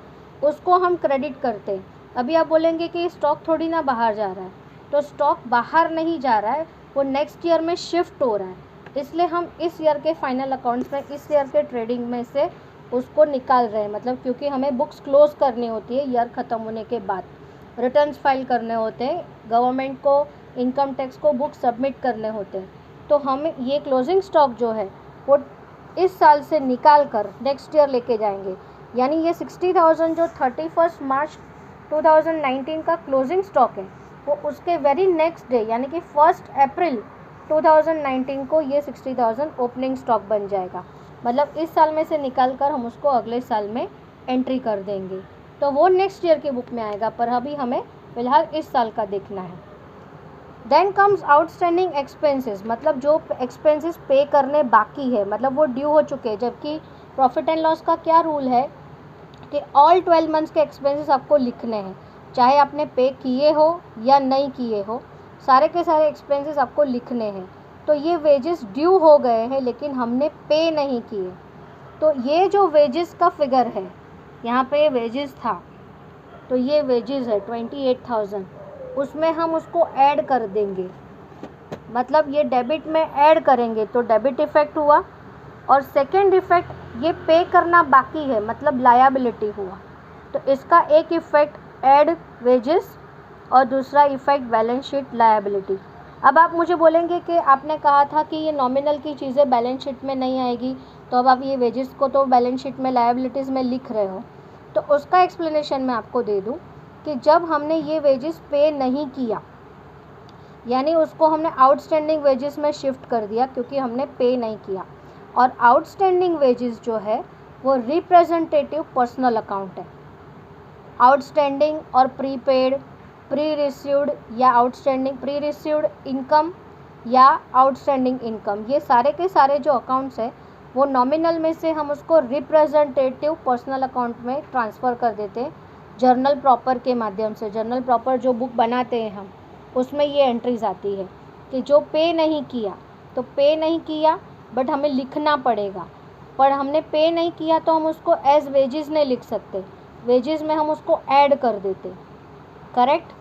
उसको हम क्रेडिट करते हैं। अभी आप बोलेंगे कि स्टॉक थोड़ी ना बाहर जा रहा है, तो स्टॉक बाहर नहीं जा रहा है, वो नेक्स्ट ईयर में शिफ्ट हो रहा है, इसलिए हम इस ईयर के फाइनल अकाउंट्स में, इस ईयर के ट्रेडिंग में से उसको निकाल रहे हैं। मतलब क्योंकि हमें बुक्स क्लोज करनी होती है ईयर ख़त्म होने के बाद, रिटर्न्स फाइल करने होते हैं, गवर्नमेंट को, इनकम टैक्स को बुक सबमिट करने होते हैं, तो हम ये क्लोजिंग स्टॉक जो है वो इस साल से निकाल कर नेक्स्ट ईयर लेके जाएंगे। यानी ये 60,000 जो 31 मार्च 2019 का क्लोजिंग स्टॉक है, वो उसके वेरी नेक्स्ट डे यानी कि 1 अप्रैल 2019 को ये 60,000 ओपनिंग स्टॉक बन जाएगा। मतलब इस साल में से निकाल कर हम उसको अगले साल में एंट्री कर देंगे, तो वो नेक्स्ट ईयर की बुक में आएगा, पर अभी हमें फ़िलहाल इस साल का देखना है। देन कम्स आउटस्टैंडिंग एक्सपेंसेस, मतलब जो एक्सपेंसेस पे करने बाकी है, मतलब वो ड्यू हो चुके हैं। जबकि प्रॉफिट एंड लॉस का क्या रूल है कि ऑल 12 मंथ्स के एक्सपेंसेस आपको लिखने हैं, चाहे आपने पे किए हो या नहीं किए हो, सारे के सारे एक्सपेंसेस आपको लिखने हैं। तो ये वेजेस ड्यू हो गए हैं लेकिन हमने पे नहीं किए, तो ये जो वेजेस का फिगर है, यहाँ पे वेजेस था, तो ये वेजेस है 28,000, उसमें हम उसको ऐड कर देंगे। मतलब ये डेबिट में ऐड करेंगे तो डेबिट इफ़ेक्ट हुआ, और सेकेंड इफ़ेक्ट ये पे करना बाकी है, मतलब लायबिलिटी हुआ। तो इसका एक इफ़ेक्ट ऐड वेजेस और दूसरा इफ़ेक्ट बैलेंस शीट लायबिलिटी। अब आप मुझे बोलेंगे कि आपने कहा था कि ये नॉमिनल की चीज़ें बैलेंस शीट में नहीं आएगी, तो अब आप ये वेजेस को तो बैलेंस शीट में लायबिलिटीज़ में लिख रहे हो। तो उसका एक्सप्लेनेशन मैं आपको दे दूं कि जब हमने ये वेजेस पे नहीं किया, यानी उसको हमने आउटस्टैंडिंग वेजेस में शिफ्ट कर दिया क्योंकि हमने पे नहीं किया, और आउटस्टैंडिंग वेजेस जो है वो रिप्रेजेंटेटिव पर्सनल अकाउंट है। आउटस्टैंडिंग और प्रीपेड, प्री रिसीव्ड या आउटस्टैंडिंग प्री रिसीव्ड इनकम या आउटस्टैंडिंग इनकम, ये सारे के सारे जो अकाउंट्स हैं वो नॉमिनल में से हम उसको रिप्रेजेंटेटिव पर्सनल अकाउंट में ट्रांसफ़र कर देते हैं जर्नल प्रॉपर के माध्यम से। जर्नल प्रॉपर जो बुक बनाते हैं हम, उसमें ये एंट्रीज आती है कि जो पे नहीं किया, तो पे नहीं किया बट हमें लिखना पड़ेगा, पर हमने पे नहीं किया तो हम उसको एज वेजेस नहीं लिख सकते, वेजेस में हम उसको ऐड कर देते। करेक्ट।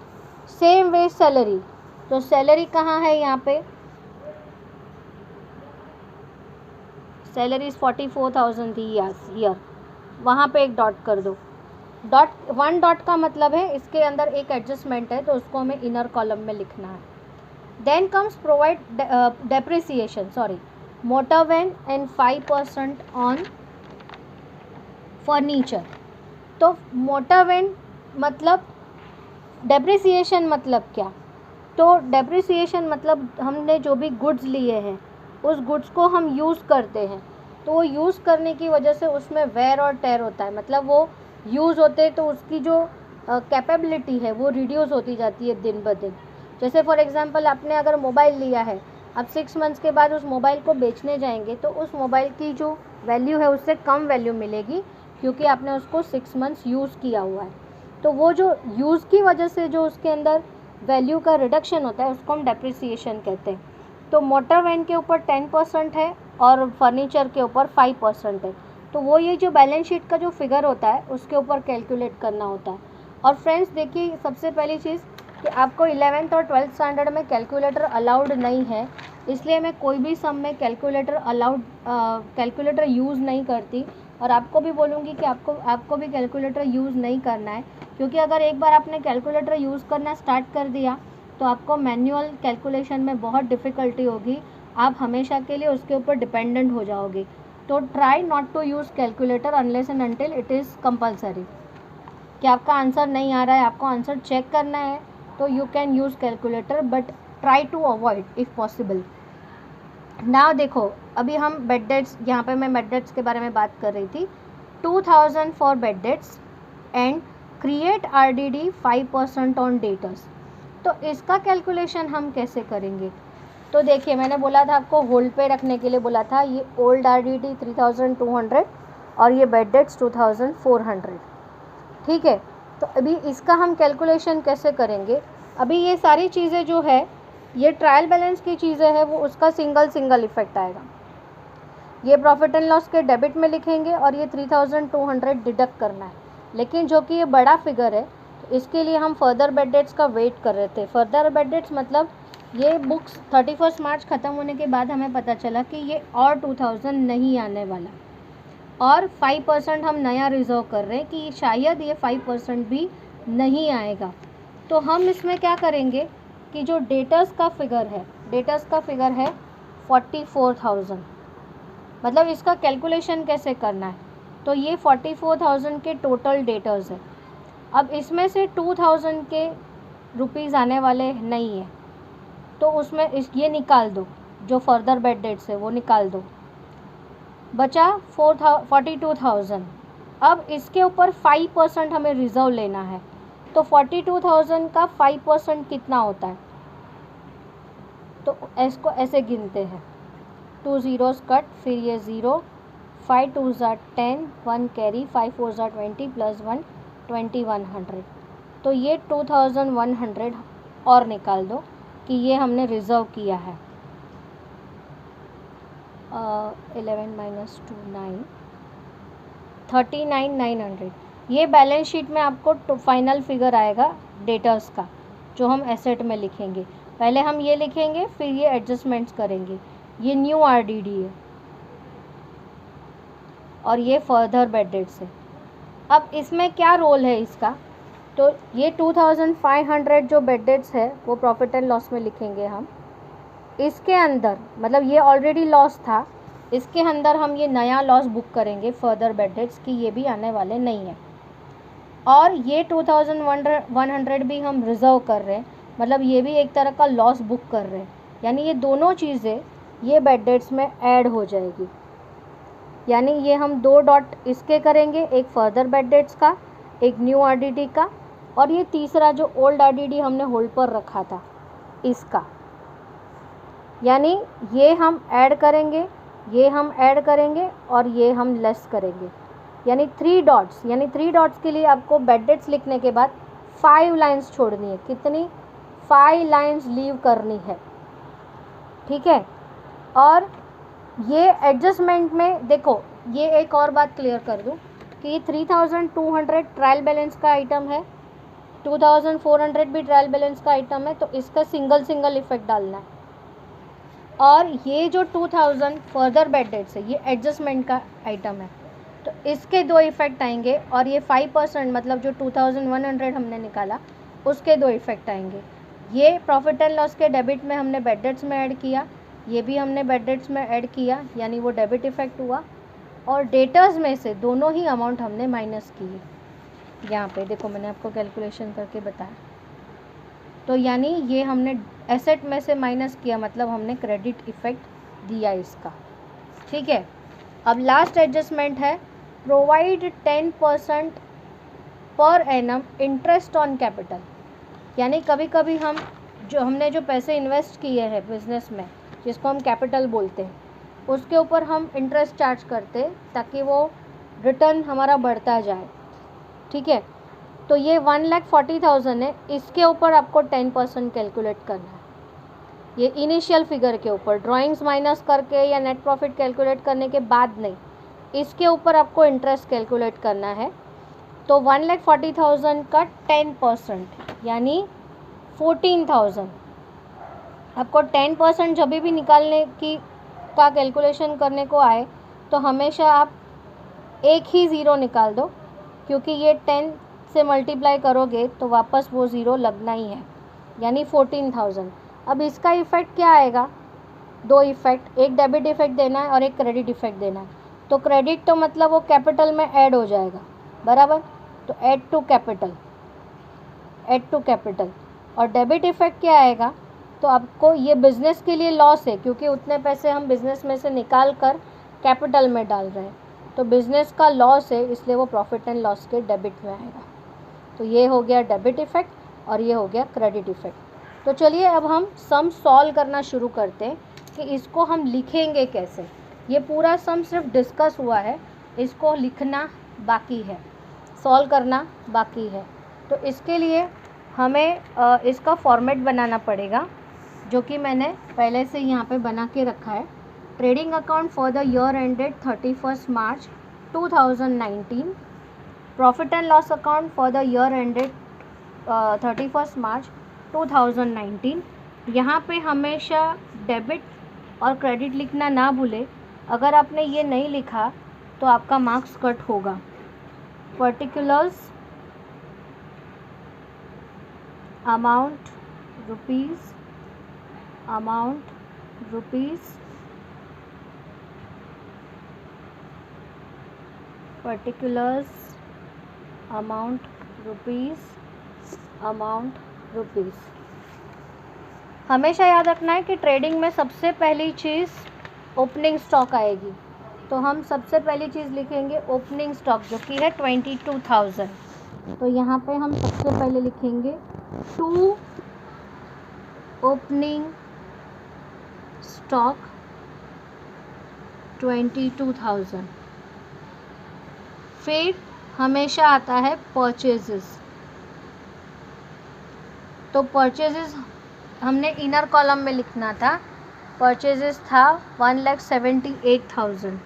सेम वे सैलरी, तो सैलरी कहाँ है यहाँ पे, सैलरी 44,000 थी ईयर, वहाँ पे एक डॉट कर दो। डॉट, 1 डॉट का मतलब है इसके अंदर एक एडजस्टमेंट है, तो उसको हमें इनर कॉलम में लिखना है। Then comes provide depreciation, sorry, motor van and 5% on furniture. तो मोटर वैन मतलब डेप्रिसिएशन मतलब क्या, तो डेप्रिसिएशन मतलब हमने जो भी गुड्स लिए हैं उस गुड्स को हम यूज़ करते हैं, तो वो यूज़ करने की वजह से उसमें वेयर और टेयर होता है, मतलब वो यूज़ होते हैं तो उसकी जो कैपेबिलिटी है वो रिड्यूस होती जाती है दिन ब दिन। जैसे फॉर एग्जांपल आपने अगर मोबाइल लिया है, अब 6 मंथ्स के बाद उस मोबाइल को बेचने जाएंगे तो उस मोबाइल की जो वैल्यू है उससे कम वैल्यू मिलेगी क्योंकि आपने उसको 6 मंथ्स यूज़ किया हुआ है। तो वो जो यूज़ की वजह से जो उसके अंदर वैल्यू का रिडक्शन होता है उसको हम डेप्रिसिएशन कहते हैं। तो मोटर वैन के ऊपर 10% है और फर्नीचर के ऊपर 5% है, तो वो ये जो बैलेंस शीट का जो फिगर होता है उसके ऊपर कैलकुलेट करना होता है। और फ्रेंड्स देखिए, सबसे पहली चीज़ कि आपको 11th और 12th स्टैंडर्ड में कैलकुलेटर अलाउड नहीं है, इसलिए मैं कोई भी सम में कैलकुलेटर यूज़ नहीं करती, और आपको भी बोलूँगी कि आपको भी कैलकुलेटर यूज़ नहीं करना है, क्योंकि अगर एक बार आपने कैलकुलेटर यूज़ करना स्टार्ट कर दिया तो आपको मैनुअल कैलकुलेशन में बहुत डिफ़िकल्टी होगी, आप हमेशा के लिए उसके ऊपर डिपेंडेंट हो जाओगे। तो try not to use calculator unless and until it is compulsory. कि आपका आंसर नहीं आ रहा है, आपको आंसर चेक करना है, तो you can use calculator, but try to avoid if possible. ना देखो, अभी हम बेड डेट्स, यहाँ पे मैं बेड डेट्स के बारे में बात कर रही थी। 2000 for bad debts and create RDD 5% on debtors. तो इसका कैलकुलेशन हम कैसे करेंगे, तो देखिए मैंने बोला था आपको होल्ड पे रखने के लिए बोला था, ये ओल्ड RDD 3200 और ये बेड डेट्स 2400, ठीक है। तो अभी इसका हम कैलकुलेशन कैसे करेंगे, अभी ये सारी चीज़ें जो है ये ट्रायल बैलेंस की चीज़ें हैं, वो उसका सिंगल इफ़ेक्ट आएगा। ये प्रॉफिट एंड लॉस के डेबिट में लिखेंगे और ये 3200 डिडक्ट करना है, लेकिन जो कि ये बड़ा फिगर है तो इसके लिए हम फर्दर बेड डेट्स का वेट कर रहे थे। फर्दर बेड डेट्स मतलब ये बुक्स 31 मार्च ख़त्म होने के बाद हमें पता चला कि ये और 2000 नहीं आने वाला, और 5% हम नया रिजर्व कर रहे हैं कि शायद ये 5% भी नहीं आएगा। तो हम इसमें क्या करेंगे कि जो डेटर्स का फिगर है 44,000, मतलब इसका कैलकुलेशन कैसे करना है। तो ये 44,000 के टोटल डेटर्स है। अब इसमें से 2,000 के रुपीज़ आने वाले नहीं है, तो उसमें ये निकाल दो, जो फर्दर बेड डेट्स है वो निकाल दो, बचा 42,000। अब इसके ऊपर 5% हमें रिज़र्व लेना है। तो 42,000 का 5% कितना होता है, तो इसको ऐसे गिनते हैं, 2 zeros कट, फिर ये 0, 5 2 10, 1 कैरी, 5 4 20 प्लस 1 2100। तो ये 2100 और निकाल दो कि ये हमने रिज़र्व किया है। 11 माइनस 2 9, 39,900। ये बैलेंस शीट में आपको फाइनल फिगर आएगा डेटर्स का, जो हम एसेट में लिखेंगे। पहले हम ये लिखेंगे, फिर ये एडजस्टमेंट्स करेंगे। ये न्यू आरडीडी है और ये फर्दर बेड डेट्स है। अब इसमें क्या रोल है इसका, तो ये 2500 जो बेड डेट्स है वो प्रॉफिट एंड लॉस में लिखेंगे हम। इसके अंदर मतलब ये ऑलरेडी लॉस था, इसके अंदर हम ये नया लॉस बुक करेंगे फर्दर बेड डेट्स की, ये भी आने वाले नहीं है। और ये 2100 भी हम रिज़र्व कर रहे हैं, मतलब ये भी एक तरह का लॉस बुक कर रहे हैं। यानी ये दोनों चीज़ें ये बेड डेट्स में ऐड हो जाएगी। यानी ये हम 2 डॉट इसके करेंगे, एक फर्दर बेड डेट्स का, एक न्यू आरडीडी का, और ये तीसरा जो ओल्ड आरडीडी हमने होल्ड पर रखा था इसका। यानी ये हम ऐड करेंगे, ये हम ऐड करेंगे, और ये हम लेस करेंगे। यानी 3 डॉट्स, यानी 3 डॉट्स के लिए आपको बेड डेट्स लिखने के बाद 5 लाइंस छोड़नी है। कितनी? 5 लाइंस लीव करनी है, ठीक है। और ये एडजस्टमेंट में देखो, ये एक और बात क्लियर कर दूँ कि ये 3200 ट्रायल बैलेंस का आइटम है, 2400 भी ट्रायल बैलेंस का आइटम है, तो इसका सिंगल इफेक्ट डालना है। और ये जो 2000 फर्दर बेड डेट्स है, ये एडजस्टमेंट का आइटम है, तो इसके 2 इफेक्ट आएंगे। और ये 5% मतलब जो 2100 हमने निकाला उसके 2 इफेक्ट आएंगे। ये प्रॉफिट एंड लॉस के डेबिट में हमने बेड डेट्स में ऐड किया, ये भी हमने बेड डेट्स में ऐड किया, यानी वो डेबिट इफेक्ट हुआ। और डेटर्स में से दोनों ही अमाउंट हमने माइनस किए। यहाँ पे देखो मैंने आपको कैलकुलेशन करके बताया। तो यानी ये हमने एसेट में से माइनस किया, मतलब हमने क्रेडिट इफेक्ट दिया इसका, ठीक है। अब लास्ट एडजस्टमेंट है, provide 10% per annum interest on capital. यानी कभी कभी हमने जो पैसे इन्वेस्ट किए हैं बिजनेस में, जिसको हम कैपिटल बोलते हैं, उसके ऊपर हम इंटरेस्ट चार्ज करते ताकि वो रिटर्न हमारा बढ़ता जाए, ठीक है। तो ये 1,40,000 है, इसके ऊपर आपको 10% कैलकुलेट करना है। ये इनिशियल फिगर के ऊपर ड्राइंग्स माइनस करके या नेट प्रॉफिट कैलकुलेट करने के बाद नहीं, इसके ऊपर आपको इंटरेस्ट कैलकुलेट करना है। तो 1,40,000 का 10% यानी 14,000। आपको 10% जब भी निकालने की का कैलकुलेशन करने को आए तो हमेशा आप एक ही ज़ीरो निकाल दो, क्योंकि ये 10 से मल्टीप्लाई करोगे तो वापस वो ज़ीरो लगना ही है, यानी 14,000। अब इसका इफ़ेक्ट क्या आएगा? 2 इफ़ेक्ट, एक डेबिट इफ़ेक्ट देना है और एक क्रेडिट इफ़ेक्ट देना है। तो क्रेडिट तो मतलब वो कैपिटल में ऐड हो जाएगा, बराबर। तो ऐड टू कैपिटल। और डेबिट इफ़ेक्ट क्या आएगा? तो आपको ये बिज़नेस के लिए लॉस है, क्योंकि उतने पैसे हम बिज़नेस में से निकाल कर कैपिटल में डाल रहे हैं, तो बिज़नेस का लॉस है, इसलिए वो प्रॉफिट एंड लॉस के डेबिट में आएगा। तो ये हो गया डेबिट इफ़ेक्ट और ये हो गया क्रेडिट इफ़ेक्ट। तो चलिए अब हम सम सॉल्व करना शुरू करते हैं कि इसको हम लिखेंगे कैसे। ये पूरा सम सिर्फ डिस्कस हुआ है, इसको लिखना बाकी है, सॉल्व करना बाकी है। तो इसके लिए हमें इसका फॉर्मेट बनाना पड़ेगा, जो कि मैंने पहले से यहाँ पे बना के रखा है। Trading account for the year ended 31 March 2019, profit and loss account for the year ended 31 मार्च 2019। यहाँ पे हमेशा डेबिट और क्रेडिट लिखना ना भूले। अगर आपने ये नहीं लिखा तो आपका मार्क्स कट होगा। Particulars amount rupees, particulars amount rupees. हमेशा याद रखना है कि ट्रेडिंग में सबसे पहली चीज़ ओपनिंग स्टॉक आएगी। तो हम सबसे पहली चीज़ लिखेंगे ओपनिंग स्टॉक, जो कि है 22,000। तो यहाँ पे हम सबसे पहले लिखेंगे 2 ओपनिंग स्टॉक 22,000। फिर हमेशा आता है परचेजेस। तो परचेजेस हमने इनर कॉलम में लिखना था। परचेजेस था 1,78,000,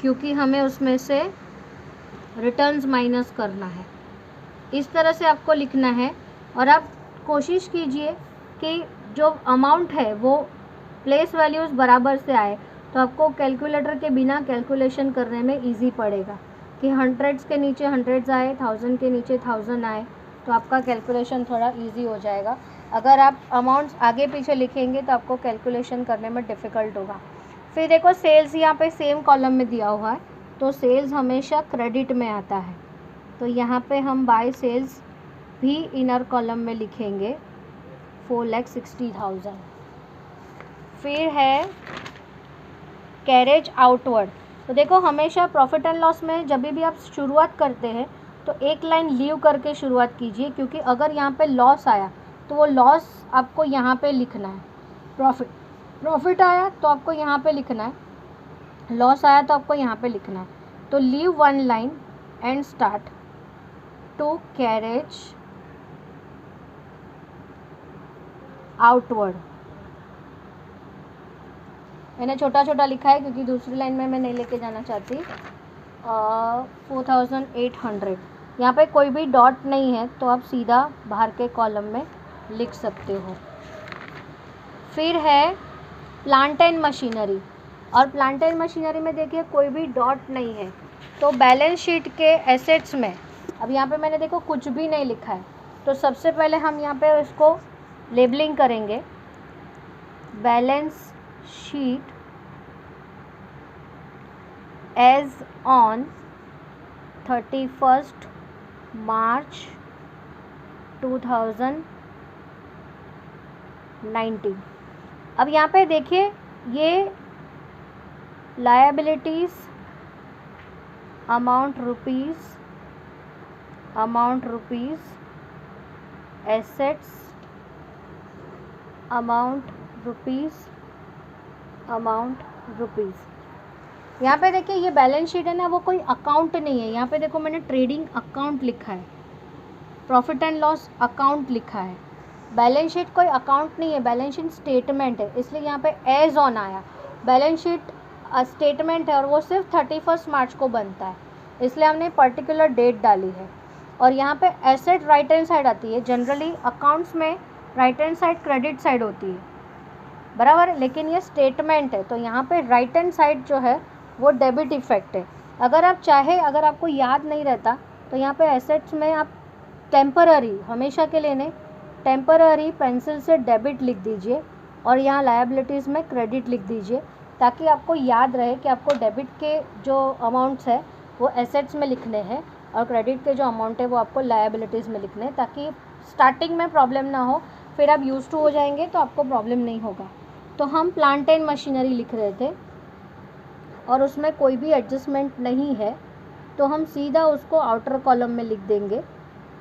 क्योंकि हमें उसमें से रिटर्न्स माइनस करना है। इस तरह से आपको लिखना है। और आप कोशिश कीजिए कि जो अमाउंट है वो प्लेस वैल्यूज़ बराबर से आए, तो आपको कैलकुलेटर के बिना कैलकुलेशन करने में इजी पड़ेगा। कि हंड्रेड्स के नीचे हंड्रेड्स आए, 1000 के नीचे 1000 आए, तो आपका कैलकुलेशन थोड़ा इजी हो जाएगा। अगर आप अमाउंट्स आगे पीछे लिखेंगे तो आपको कैलकुलेशन करने में डिफ़िकल्ट होगा। फिर देखो सेल्स यहाँ पे सेम कॉलम में दिया हुआ है, तो सेल्स हमेशा क्रेडिट में आता है। तो यहाँ पे हम बाय सेल्स भी इनर कॉलम में लिखेंगे 4,60,000। फिर है कैरेज आउटवर्ड। तो देखो हमेशा प्रॉफिट एंड लॉस में जब भी आप शुरुआत करते हैं तो एक लाइन लीव करके शुरुआत कीजिए, क्योंकि अगर यहाँ पे लॉस आया तो वो लॉस आपको यहाँ पे लिखना है। प्रॉफिट आया तो आपको यहाँ पे लिखना है, लॉस आया तो आपको यहाँ पे लिखना है। तो leave 1 line and start to carriage outward. मैंने छोटा छोटा लिखा है क्योंकि दूसरी लाइन में मैं नहीं लेके जाना चाहती। 4,800, यहाँ पे कोई भी डॉट नहीं है तो आप सीधा बाहर के कॉलम में लिख सकते हो। फिर है प्लांट एंड मशीनरी। और प्लांट एंड मशीनरी में देखिए कोई भी डॉट नहीं है, तो बैलेंस शीट के एसेट्स में अब यहाँ पे मैंने देखो कुछ भी नहीं लिखा है, तो सबसे पहले हम यहाँ पे इसको लेबलिंग करेंगे। Balance sheet as on 31st March 2019। अब यहाँ पे देखिए ये liabilities amount rupees, assets amount rupees. यहाँ पे देखिए ये बैलेंस शीट है ना, वो कोई अकाउंट नहीं है। यहाँ पे देखो मैंने ट्रेडिंग अकाउंट लिखा है, प्रॉफिट एंड लॉस अकाउंट लिखा है। बैलेंस शीट कोई अकाउंट नहीं है, बैलेंस शीट स्टेटमेंट है, इसलिए यहाँ पे एज ऑन आया। बैलेंस शीट स्टेटमेंट है और वो सिर्फ 31 मार्च को बनता है, इसलिए हमने पर्टिकुलर डेट डाली है। और यहाँ पे एसेट राइट हैंड साइड आती है। जनरली अकाउंट्स में right hand side credit side होती है, बराबर है, लेकिन ये स्टेटमेंट है तो यहाँ पे राइट हैंड साइड जो है वो डेबिट इफेक्ट है। अगर आप चाहे, अगर आपको याद नहीं रहता तो यहाँ पे एसेट्स में आप टेम्पररी, हमेशा के लिए नहीं, टेम्पररी पेंसिल से डेबिट लिख दीजिए और यहाँ लायबिलिटीज़ में क्रेडिट लिख दीजिए, ताकि आपको याद रहे कि आपको डेबिट के जो अमाउंट्स है वो एसेट्स में लिखने हैं और क्रेडिट के जो अमाउंट है वो आपको लायबिलिटीज़ में लिखने हैं, ताकि स्टार्टिंग में प्रॉब्लम ना हो। फिर आप यूज़ टू हो जाएंगे तो आपको प्रॉब्लम नहीं होगा। तो हम प्लांट एंड मशीनरी लिख रहे थे और उसमें कोई भी एडजस्टमेंट नहीं है, तो हम सीधा उसको आउटर कॉलम में लिख देंगे।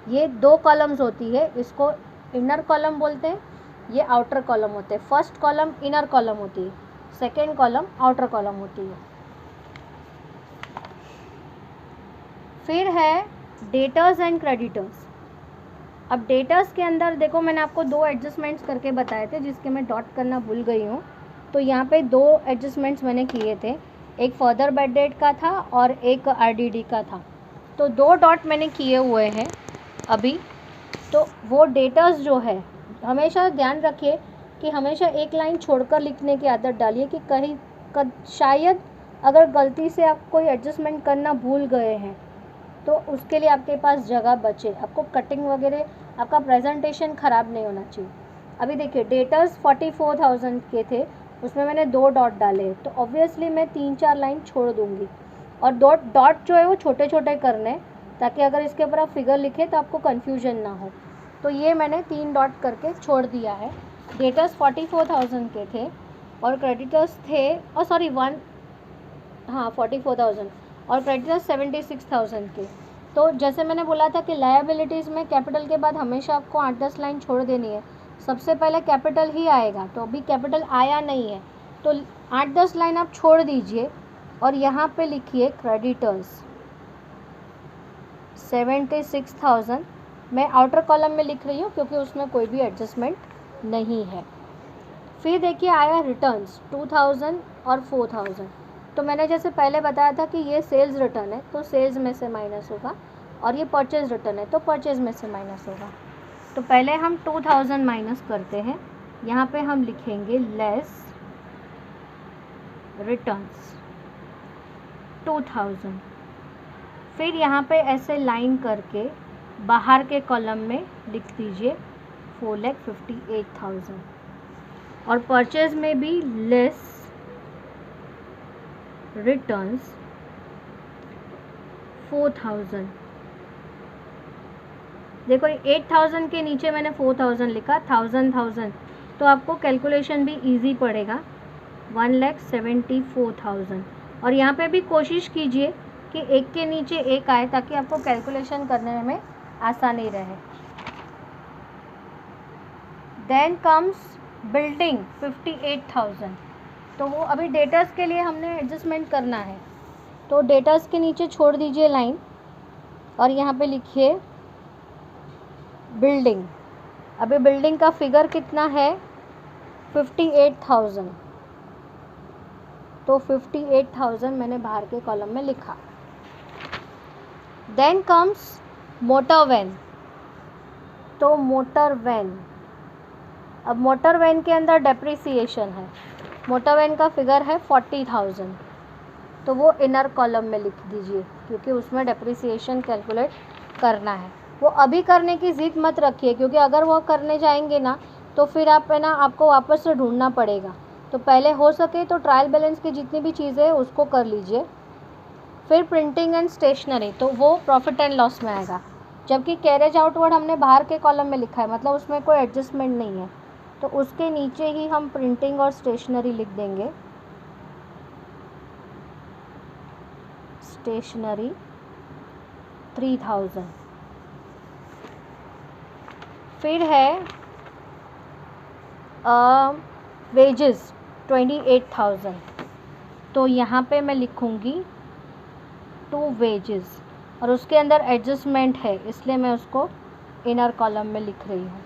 ये 2 कॉलम्स होती है, इसको इनर कॉलम बोलते हैं, ये आउटर कॉलम होते हैं। फर्स्ट कॉलम इनर कॉलम होती है, सेकेंड कॉलम आउटर कॉलम होती है। फिर है डेटर्स एंड क्रेडिटर्स। अब डेटर्स के अंदर देखो मैंने आपको 2 एडजस्टमेंट्स करके बताए थे, जिसके मैं डॉट करना भूल गई हूँ। तो यहाँ पे 2 एडजस्टमेंट्स मैंने किए थे, एक फर्दर बैड डेट का था और एक आरडीडी का था। तो 2 डॉट मैंने किए हुए हैं अभी। तो वो डेटर्स जो है, हमेशा ध्यान रखिए कि हमेशा एक लाइन छोड़कर लिखने की आदत डालिए कि कहीं शायद अगर गलती से आप कोई एडजस्टमेंट करना भूल गए हैं तो उसके लिए आपके पास जगह बचे, आपको कटिंग वगैरह, आपका प्रेजेंटेशन ख़राब नहीं होना चाहिए। अभी देखिए डेटर्स 44,000 के थे, उसमें मैंने 2 डॉट डाले, तो ऑब्वियसली मैं 3-4 लाइन छोड़ दूँगी। और डॉट जो है वो छोटे छोटे करने, ताकि अगर इसके ऊपर आप फिगर लिखें तो आपको कन्फ्यूजन ना हो। तो ये मैंने 3 डॉट करके छोड़ दिया है। डेटर्स 44,000 के थे और क्रेडिटर्स थे, और सॉरी 44,000 और क्रेडिटर्स 76,000 के। तो जैसे मैंने बोला था कि लायबिलिटीज़ में कैपिटल के बाद हमेशा आपको 8-10 लाइन छोड़ देनी है। सबसे पहले कैपिटल ही आएगा, तो अभी कैपिटल आया नहीं है, तो 8-10 लाइन आप छोड़ दीजिए और यहाँ पे लिखिए क्रेडिटर्स 76,000। मैं आउटर कॉलम में लिख रही हूँ क्योंकि उसमें कोई भी एडजस्टमेंट नहीं है। फिर देखिए आया रिटर्न्स 2,000 और 4,000। तो मैंने जैसे पहले बताया था कि ये सेल्स रिटर्न है तो सेल्स में से माइनस होगा, और ये परचेज रिटर्न है तो परचेज में से माइनस होगा। तो पहले हम 2,000 माइनस करते हैं, यहाँ पे हम लिखेंगे लेस रिटर्न्स 2,000। फिर यहाँ पे ऐसे लाइन करके बाहर के कॉलम में लिख दीजिए 4,58,000, और परचेज में भी लेस रिटर्न्स 4,000। देखो 8,000 के नीचे मैंने 4,000 लिखा, 1,000 तो आपको कैलकुलेशन भी इजी पड़ेगा, 1,74,000। और यहाँ पे भी कोशिश कीजिए कि एक के नीचे एक आए ताकि आपको कैलकुलेशन करने में आसानी रहे। Then comes building 58,000। तो वो अभी डेटर्स के लिए हमने एडजस्टमेंट करना है, तो डेटर्स के नीचे छोड़ दीजिए लाइन और यहाँ पे लिखिए बिल्डिंग। अभी बिल्डिंग का फिगर कितना है 58,000, तो 58,000 मैंने बाहर के कॉलम में लिखा। Then comes motor van. तो मोटर वैन, अब मोटर वैन के अंदर डेप्रिसिएशन है, मोटर वैन का फिगर है 40,000, तो वो इनर कॉलम में लिख दीजिए क्योंकि उसमें डेप्रिसिएशन कैलकुलेट करना है। वो अभी करने की ज़िद मत रखिए क्योंकि अगर वो करने जाएंगे ना तो फिर आप है ना आपको वापस से ढूंढना पड़ेगा। तो पहले हो सके तो ट्रायल बैलेंस की जितनी भी चीज़ें हैं उसको कर लीजिए। फिर प्रिंटिंग एंड स्टेशनरी, तो वो प्रॉफिट एंड लॉस में आएगा, जबकि कैरेज आउटवर्ड हमने बाहर के कॉलम में लिखा है, मतलब उसमें कोई एडजस्टमेंट नहीं है, तो उसके नीचे ही हम प्रिंटिंग और स्टेशनरी लिख देंगे। स्टेशनरी 3,000। फिर है वेजेस 28,000, तो यहाँ पे मैं लिखूँगी 2 वेजेस, और उसके अंदर एडजस्टमेंट है इसलिए मैं उसको इनर कॉलम में लिख रही हूँ।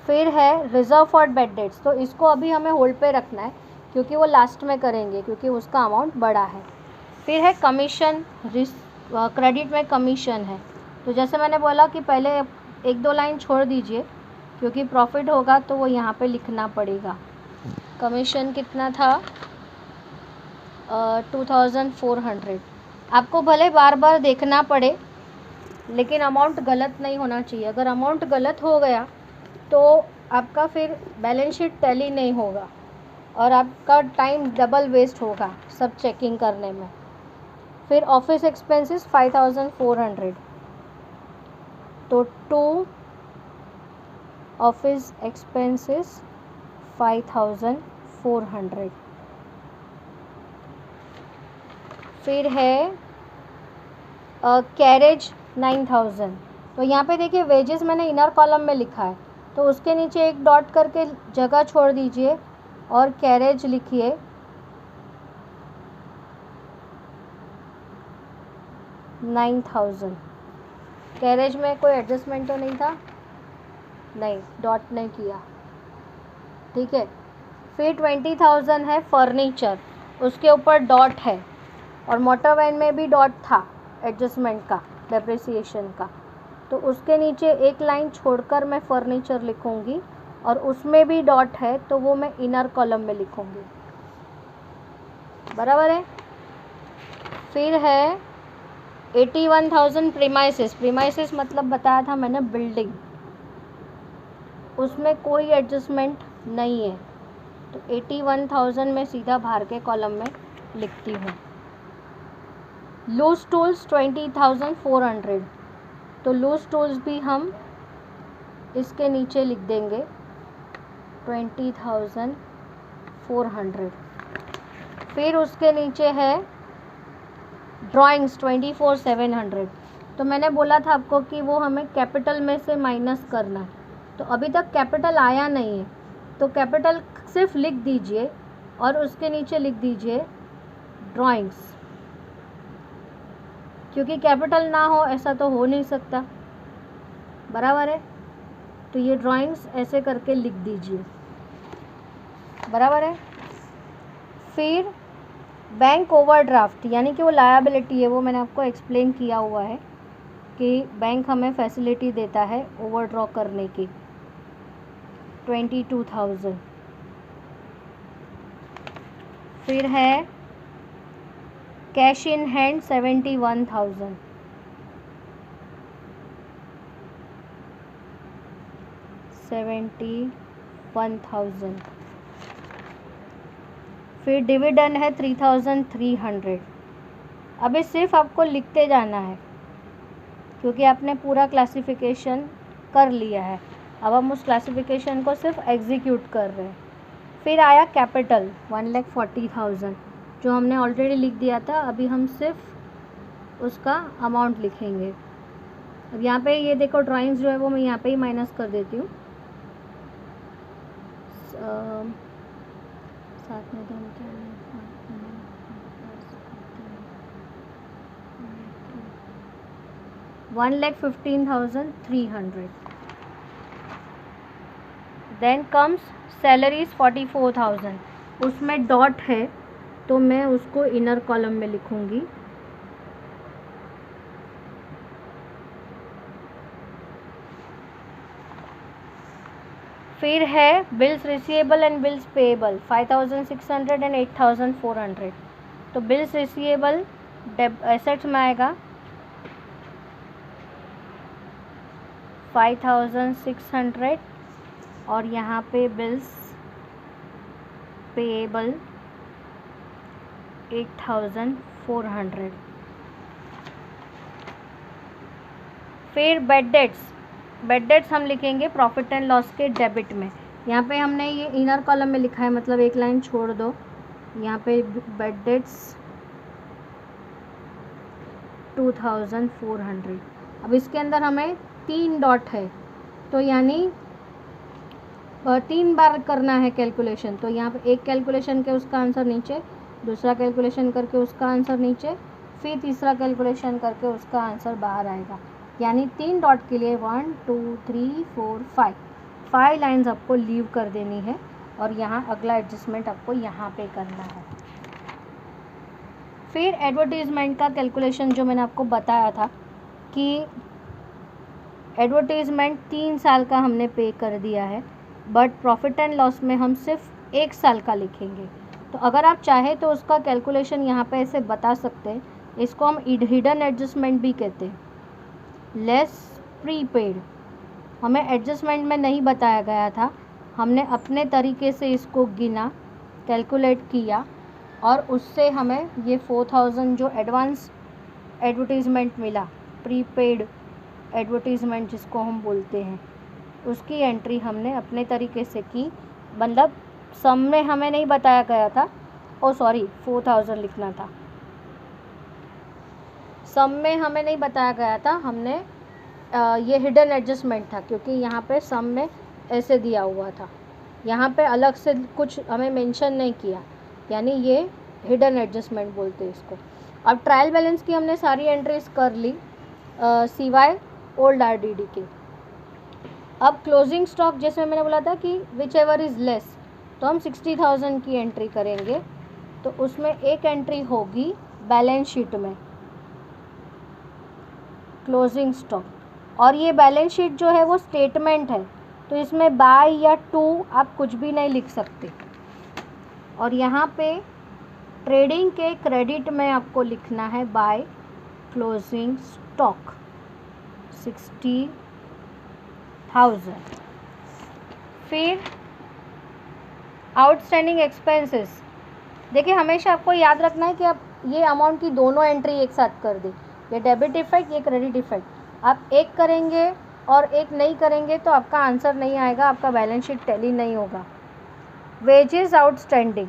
फिर है रिजर्व फॉर बेड डेट्स, तो इसको अभी हमें होल्ड पे रखना है क्योंकि वो लास्ट में करेंगे क्योंकि उसका अमाउंट बड़ा है। फिर है कमीशन, क्रेडिट में कमीशन है, तो जैसे मैंने बोला कि पहले 1-2 लाइन छोड़ दीजिए क्योंकि प्रॉफिट होगा तो वो यहाँ पे लिखना पड़ेगा। कमीशन कितना था 2,400। आपको भले बार बार देखना पड़े लेकिन अमाउंट गलत नहीं होना चाहिए। अगर अमाउंट गलत हो गया तो आपका फिर बैलेंस शीट टैली नहीं होगा और आपका टाइम डबल वेस्ट होगा सब चेकिंग करने में। फिर ऑफिस एक्सपेंसेस 5,400, तो 2 ऑफिस एक्सपेंसेस 5,400। फिर है कैरेज 9,000, तो यहाँ पे देखिए वेजेस मैंने इनर कॉलम में लिखा है तो उसके नीचे एक डॉट करके जगह छोड़ दीजिए और कैरेज लिखिए 9,000। कैरेज में कोई एडजस्टमेंट तो नहीं था, नहीं, डॉट नहीं किया, ठीक है। फिर 20,000 है फर्नीचर, उसके ऊपर डॉट है, और मोटर वैन में भी डॉट था एडजस्टमेंट का, डेप्रिसिएशन का, तो उसके नीचे एक लाइन छोड़कर मैं फर्नीचर लिखूँगी और उसमें भी डॉट है तो वो मैं इनर कॉलम में लिखूँगी। बराबर है। फिर है 81,000 प्रीमाइसेस। प्रीमाइसेस मतलब बताया था मैंने बिल्डिंग, उसमें कोई एडजस्टमेंट नहीं है तो 81,000 में सीधा बाहर के कॉलम में लिखती हूँ। लूज टूल्स 20,400, तो लूज टूल्स भी हम इसके नीचे लिख देंगे 20,400। फिर उसके नीचे है ड्राइंग्स 24,700। तो मैंने बोला था आपको कि वो हमें कैपिटल में से माइनस करना है, तो अभी तक कैपिटल आया नहीं है तो कैपिटल सिर्फ लिख दीजिए और उसके नीचे लिख दीजिए ड्राइंग्स, क्योंकि कैपिटल ना हो ऐसा तो हो नहीं सकता। बराबर है। तो ये ड्राइंग्स ऐसे करके लिख दीजिए। बराबर है। फिर बैंक ओवरड्राफ्ट यानी कि वो लायबिलिटी है, वो मैंने आपको एक्सप्लेन किया हुआ है कि बैंक हमें फैसिलिटी देता है ओवरड्रॉ करने की 22,000। फिर है कैश इन हैंड 71,000। फिर डिविडेंड है 3,300। अभी सिर्फ आपको लिखते जाना है क्योंकि आपने पूरा क्लासिफिकेशन कर लिया है, अब हम उस क्लासिफिकेशन को सिर्फ एग्जीक्यूट कर रहे हैं। फिर आया कैपिटल 1,40,000 जो हमने ऑलरेडी लिख दिया था, अभी हम सिर्फ उसका अमाउंट लिखेंगे। अब यहाँ पे ये देखो ड्राइंग्स जो है वो मैं यहाँ पे ही माइनस कर देती हूँ। साथ में 1,15,300। देन कम्स सैलरीज 44,000, उसमें डॉट है तो मैं उसको इनर कॉलम में लिखूंगी। फिर है bills receivable and bills payable 5,600 and 8,400। तो बिल्स रिसीवेबल एसेट्स में आएगा 5,600 और यहाँ पे बिल्स पेएबल 8,400। फिर बेड डेट्स हम लिखेंगे प्रॉफिट एंड लॉस के डेबिट में। यहाँ पे हमने ये इनर कॉलम में लिखा है, मतलब एक लाइन छोड़ दो। यहाँ पे बेड डेट्स 2,400। अब इसके अंदर हमें 3 डॉट है तो यानी 3 बार करना है कैलकुलेशन। तो यहाँ पे एक कैलकुलेशन के उसका आंसर नीचे, दूसरा कैलकुलेशन करके उसका आंसर नीचे, फिर तीसरा कैलकुलेशन करके उसका आंसर बाहर आएगा। यानी 3 डॉट के लिए 1 2 3 4 5 लाइन्स आपको लीव कर देनी है और यहाँ अगला एडजस्टमेंट आपको यहाँ पे करना है। फिर एडवर्टीज़मेंट का कैलकुलेशन जो मैंने आपको बताया था कि एडवर्टीज़मेंट 3 साल का हमने पे कर दिया है, बट प्रॉफिट एंड लॉस में हम सिर्फ 1 साल का लिखेंगे। तो अगर आप चाहे तो उसका कैलकुलेशन यहाँ पे ऐसे बता सकते हैं, इसको हम हिडन एडजस्टमेंट भी कहते हैं। लेस प्रीपेड हमें एडजस्टमेंट में नहीं बताया गया था, हमने अपने तरीके से इसको गिना, कैलकुलेट किया और उससे हमें ये 4,000 जो एडवांस एडवर्टीज़मेंट मिला, प्रीपेड एडवर्टीज़मेंट जिसको हम बोलते हैं, उसकी एंट्री हमने अपने तरीके से की। मतलब सम में हमें नहीं बताया गया था, 4,000 लिखना था। सम में हमें नहीं बताया गया था, हमने ये हिडन एडजस्टमेंट था क्योंकि यहाँ पे सम में ऐसे दिया हुआ था, यहाँ पे अलग से कुछ हमें मेंशन नहीं किया, यानी ये हिडन एडजस्टमेंट बोलते हैं इसको। अब ट्रायल बैलेंस की हमने सारी एंट्रीज कर ली सिवाय ओल्ड आरडीडी के। अब क्लोजिंग स्टॉक जैसे मैंने बोला था कि विच एवर इज़ लेस, तो हम 60,000 की एंट्री करेंगे। तो उसमें एक एंट्री होगी बैलेंस शीट में क्लोजिंग स्टॉक, और ये बैलेंस शीट जो है वो स्टेटमेंट है, तो इसमें बाय या टू आप कुछ भी नहीं लिख सकते। और यहाँ पे ट्रेडिंग के क्रेडिट में आपको लिखना है बाय क्लोजिंग स्टॉक 60,000। फिर आउटस्टैंडिंग एक्सपेंसेस, देखिए हमेशा आपको याद रखना है कि आप ये अमाउंट की दोनों एंट्री एक साथ कर दें, ये डेबिट इफेक्ट, ये क्रेडिट इफेक्ट। आप एक करेंगे और एक नहीं करेंगे तो आपका आंसर नहीं आएगा, आपका बैलेंस शीट टैली नहीं होगा। वेजेस आउटस्टैंडिंग,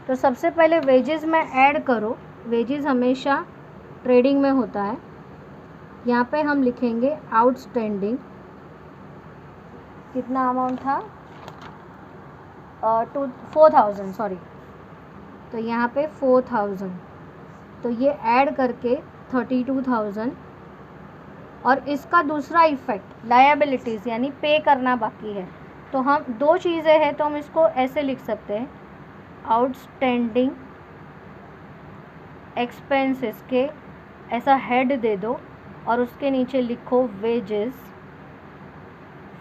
तो सबसे पहले वेजेस में ऐड करो, वेजेस हमेशा ट्रेडिंग में होता है। यहाँ पे हम लिखेंगे आउटस्टैंडिंग, कितना अमाउंट था 4,000 सॉरी, तो यहाँ पे 4,000, तो ये ऐड करके 32,000। और इसका दूसरा इफेक्ट लायबिलिटीज़ यानी पे करना बाकी है, तो हम दो चीज़ें हैं तो हम इसको ऐसे लिख सकते हैं, आउटस्टैंडिंग एक्सपेंसेस के ऐसा हेड दे दो और उसके नीचे लिखो वेजेस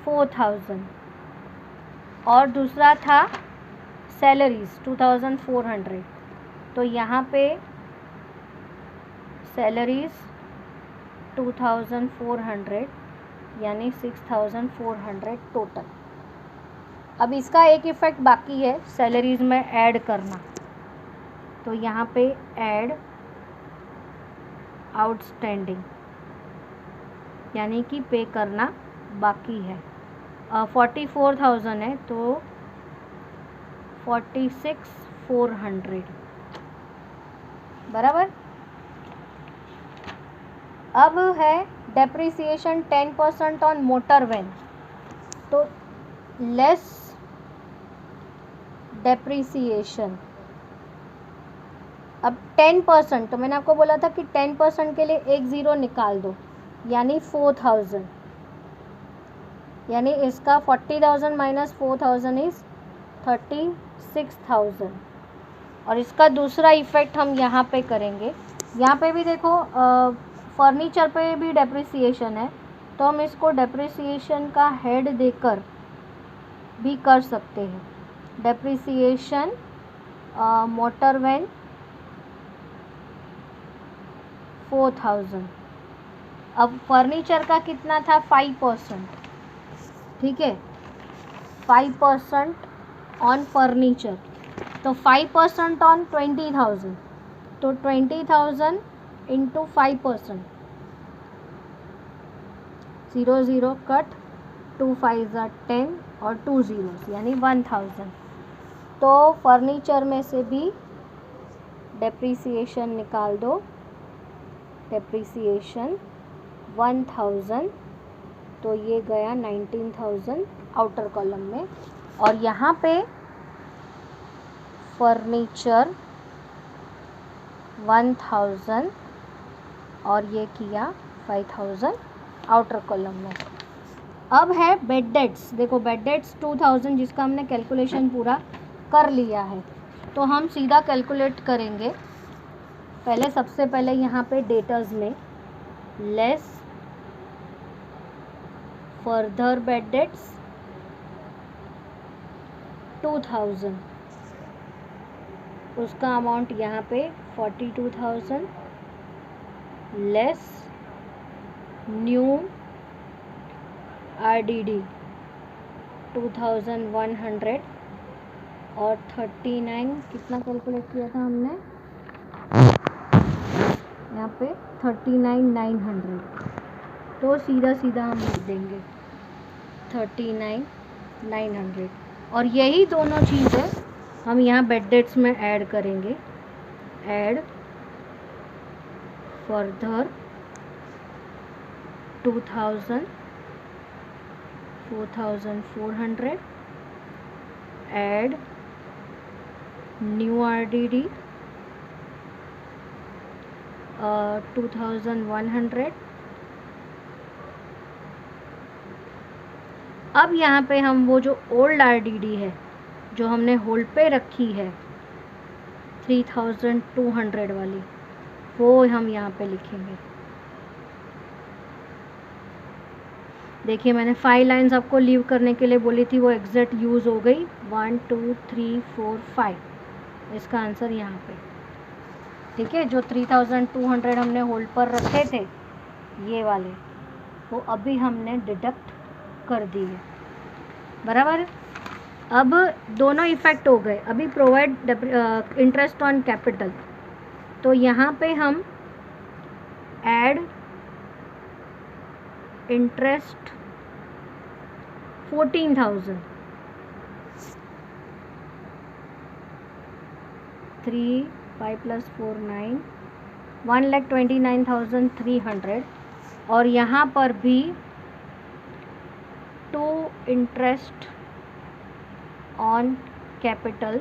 4,000। और दूसरा था सैलरीज 2,400, तो यहाँ पे सैलरीज 2,400 यानी 6,400 टोटल। अब इसका एक इफ़ेक्ट बाकी है सैलरीज में ऐड करना, तो यहाँ पे ऐड आउटस्टैंडिंग यानी कि पे करना बाकी है। 44,000 है तो 46,400 बराबर। अब है डेप्रिसिएशन 10% ऑन मोटर वैन, तो लेस डेप्रिसिएशन। अब 10%, तो मैंने आपको बोला था कि 10% के लिए एक ज़ीरो निकाल दो यानी 4,000, यानी इसका 40,000 माइनस 4,000 इज़ 36,000। और इसका दूसरा इफ़ेक्ट हम यहाँ पे करेंगे, यहाँ पे भी देखो फर्नीचर पे भी डेप्रिसिएशन है, तो हम इसको डेप्रिसिएशन का हेड देकर भी कर सकते हैं। Depreciation motor van 4,000। अब फर्नीचर का कितना था 5%, ठीक है 5% ऑन फर्नीचर, तो 5% ऑन 20,000, तो 20,000 इंटू 5%, 0 0 कट, 2 5 10 और 2 zeros यानी 1,000। तो फर्नीचर में से भी डेप्रिसिएशन निकाल दो, डेप्रिसिएशन 1,000, तो ये गया 19,000 आउटर कॉलम में। और यहाँ पे फर्नीचर 1,000 और ये किया 5,000 आउटर कॉलम में। अब है बेड डेट्स, देखो बेड डेट्स 2,000 जिसका हमने कैलकुलेशन पूरा कर लिया है, तो हम सीधा कैलकुलेट करेंगे। पहले सबसे पहले यहाँ पे डेटर्स में लेस फर्दर बेड डेट्स 2,000, उसका अमाउंट यहाँ पे 42,000 लेस न्यू RDD 2,100 और 39 कितना कैलकुलेट किया था हमने यहाँ पे 39,900, तो सीधा सीधा हम लिख देंगे 39,900। और यही दोनों चीज़ें हम यहाँ बेड डेट्स में ऐड करेंगे, add further 2,000 4,400 add new RDD 2,100। अब यहाँ पे हम वो जो ओल्ड RDD है जो हमने होल्ड पे रखी है 3,200 वाली, वो हम यहाँ पे लिखेंगे। देखिए मैंने 5 लाइंस आपको लीव करने के लिए बोली थी, वो एग्जैक्ट यूज़ हो गई। 1 2 3 4 5 इसका आंसर यहाँ पे। ठीक है, जो 3200 हमने होल्ड पर रखे थे ये वाले, वो अभी हमने डिडक्ट कर दिए, बराबर। अब दोनों इफ़ेक्ट हो गए। अभी प्रोवाइड इंटरेस्ट ऑन कैपिटल, तो यहाँ पे हम ऐड इंटरेस्ट 14,000, 3 5 + 4 9, 1,29,300। और यहाँ पर भी टू इंटरेस्ट ऑन कैपिटल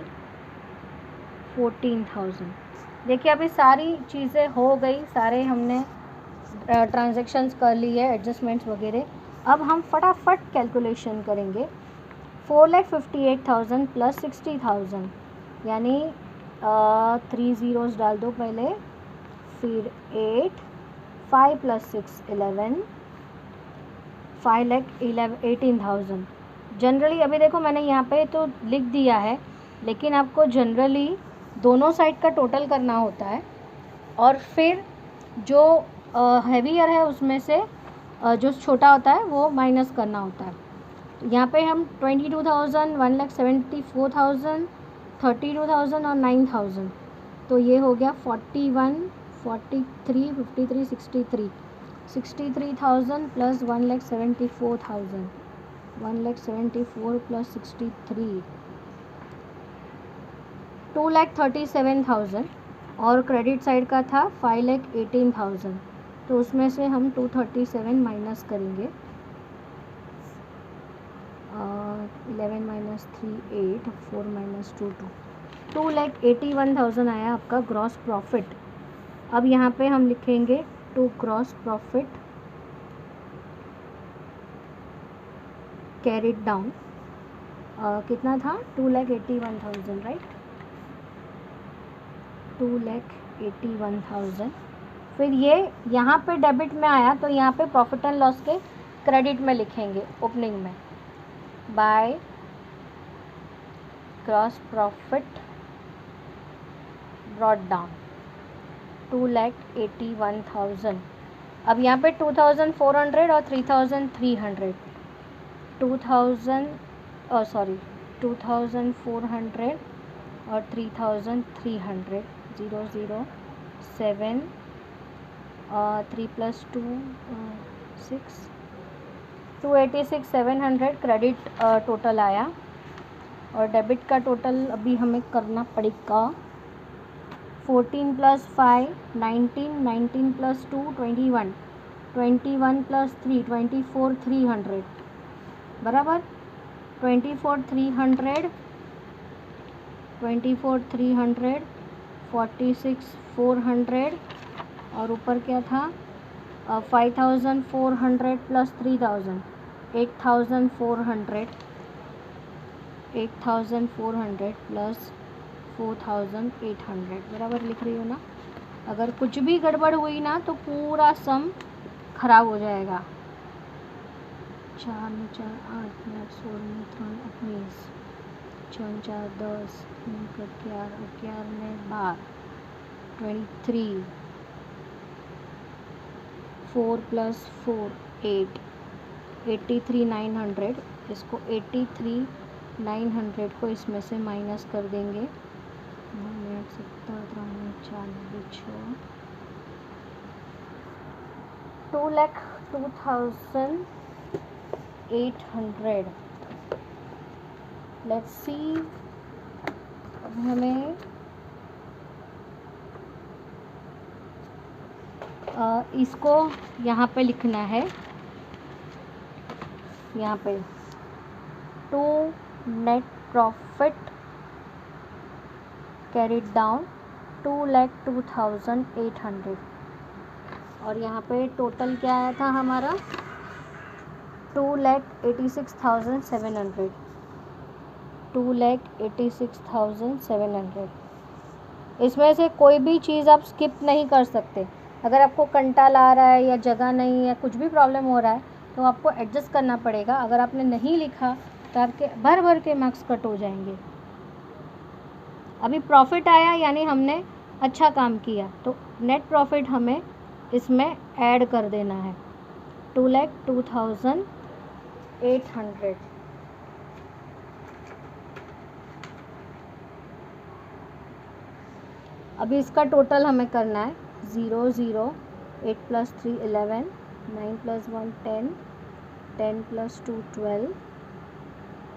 14,000। देखिए अभी सारी चीज़ें हो गई, सारे हमने ट्रांजैक्शंस कर ली है, एडजस्टमेंट्स वगैरह। अब हम फटाफट कैलकुलेशन करेंगे। 4,58,000 + 60,000, यानी 3 ज़ीरोज़ डाल दो पहले, फिर 8, 5 + 6 11, 5,18,000। जनरली अभी देखो मैंने यहाँ पे तो लिख दिया है, लेकिन आपको जनरली दोनों साइड का टोटल करना होता है, और फिर जो हैवियर है उसमें से जो छोटा होता है वो माइनस करना होता है। तो यहाँ पे हम 22,000, 1,74,000, 32,000 और 9,000, तो ये हो गया 41, 43, 53, 63, 63,000 + 1,74,000, 1,74,000 + 63, 2,37,000। और क्रेडिट साइड का था 5,18,000, तो उसमें से हम 237 माइनस करेंगे। 11 - 3 8, 4 - 2 2, 2,81,000 आया आपका ग्रॉस प्रॉफिट। अब यहाँ पे हम लिखेंगे to gross profit carried down, कितना था, 2,81,000, राइट, 2,81,000। फिर ये यहाँ पे डेबिट में आया, तो यहाँ पे प्रॉफिट एंड लॉस के क्रेडिट में लिखेंगे ओपनिंग में, by gross profit brought down 2,81,000। अब यहाँ पे 2,400 और 3,300, 2,400 और 3,300, 0 0 7, 3 + 2 6, 286,700 क्रेडिट टोटल आया। और डेबिट का टोटल अभी हमें करना पड़ेगा 14 + 5 19, 19 + 2 21, 21 + 3 24,300, बराबर। 24,300, 24,300, 46,400, और ऊपर क्या था 5,400 + 3,000, 8,400, 8,400 + 4,800, बराबर लिख रही हो ना। अगर कुछ भी गड़बड़ हुई ना तो पूरा सम खराब हो जाएगा। 4 में 4 8 में 8, 16 में 3 19, 4 4 10, 11 11 में 12, 23, 4 + 4 8, 83,900। इसको 83,900 को इसमें से माइनस कर देंगे। 2,02,800। लेट्स सी, अब हमें इसको यहाँ पे लिखना है, यहाँ पे to net profit carried down 2,02,800। और यहाँ पे टोटल क्या आया था हमारा 2,86,700, 2,86,700। इसमें से कोई भी चीज़ आप स्किप नहीं कर सकते। अगर आपको कंटाल आ रहा है या जगह नहीं है, कुछ भी प्रॉब्लम हो रहा है, तो आपको एडजस्ट करना पड़ेगा। अगर आपने नहीं लिखा तो आपके भर भर के मार्क्स कट हो जाएंगे। अभी प्रॉफिट आया यानी हमने अच्छा काम किया, तो नेट प्रॉफिट हमें इसमें ऐड कर देना है 2,02,800। अभी इसका टोटल हमें करना है 0 0 8 + 3 11 9 + 1 10 10 + 2 12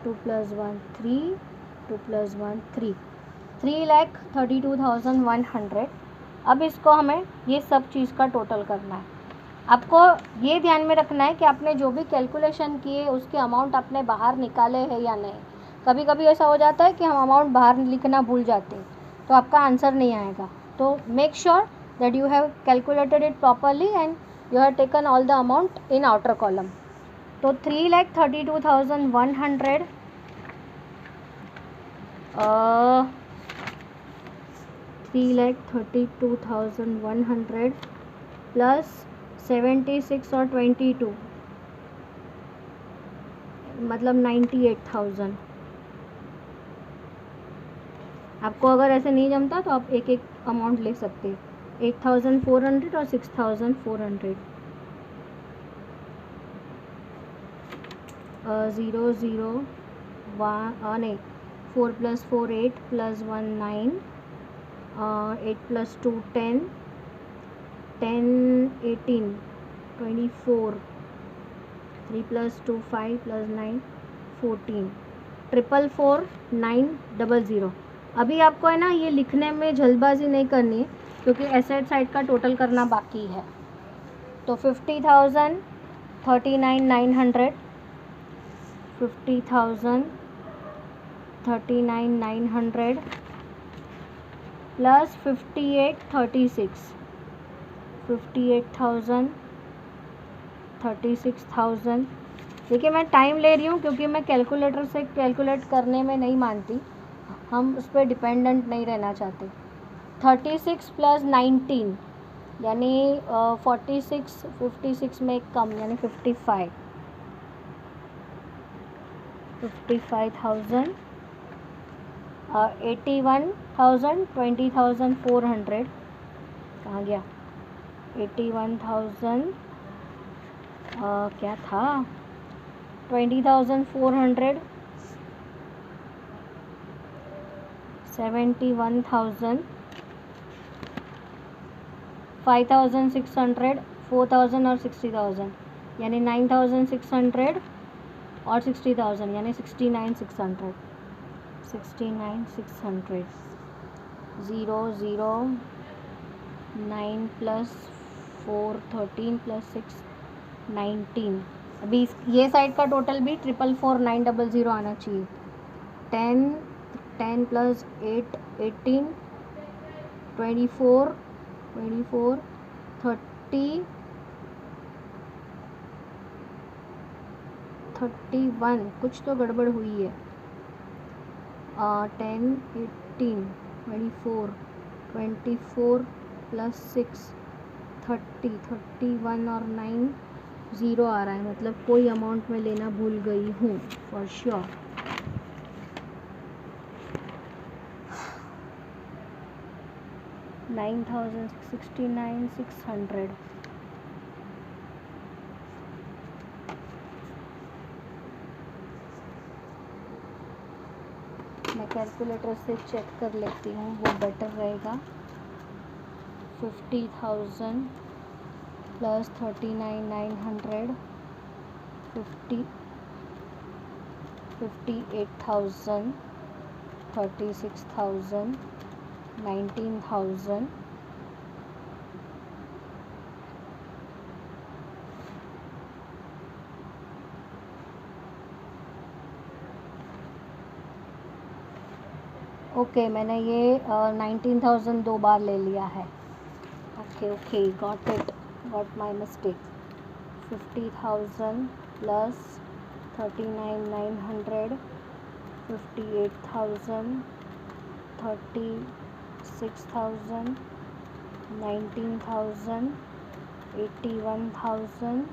2 + 1 3 2 + 1 3 3,32,100। अब इसको हमें ये सब चीज़ का टोटल करना है। आपको ये ध्यान में रखना है कि आपने जो भी कैलकुलेशन किए उसके अमाउंट आपने बाहर निकाले हैं या नहीं। कभी कभी ऐसा हो जाता है कि हम अमाउंट बाहर लिखना भूल जाते हैं, तो आपका आंसर नहीं आएगा। तो make sure that you have calculated it properly and you have taken all the amount in outer column. तो 3,32,100 3,32,100 प्लस 76 और 22 मतलब 98,000। आपको अगर ऐसे नहीं जमता तो आप एक एक अमाउंट ले सकते हैं, 8,400 और 6,400। 0 0 1 नहीं 4 + 4 8 + 1 9 8 + 2 10 10 18 24 3 + 2 5 + 9 14 444,900। अभी आपको है ना ये लिखने में जल्दबाजी नहीं करनी है क्योंकि एसेट साइड का टोटल करना बाकी है। तो 50,000 39,900 50,000 39,900 प्लस 58,36 58,000 36,000। देखिए मैं टाइम ले रही हूँ क्योंकि मैं कैलकुलेटर से कैलकुलेट करने में नहीं मानती, हम उस पर डिपेंडेंट नहीं रहना चाहते। 36 + 19 यानी 46 56 में एक कम यानी 55 55,000 81,000 20,400 कहाँ गया 81,000 क्या था 20,400 71,000 5,600 4,000 और 60,000 यानी 9,600 और 60,000 यानी 69,600 69,600 0 0 9 + 4 13 + 6 19। अभी ये साइड का टोटल भी 444,900 आना चाहिए। 10 10 + 8 18 24 24 30 31 कुछ तो गड़बड़ हुई है। 10 18 24 24 + 6 30 31 और 9 0 आ रहा है, मतलब कोई अमाउंट मैं लेना भूल गई हूँ फॉर श्योर। $9,600 मैं कैलकुलेटर से चेक कर लेती हूँ, वो बेटर रहेगा। 50,000 + 39,900 58,000 36,000 19,000 ओके मैंने ये 19,000 2 बार ले लिया है। Okay got it, got my mistake. 50,000 + 39,900 58,000 36,000 19,000 81,000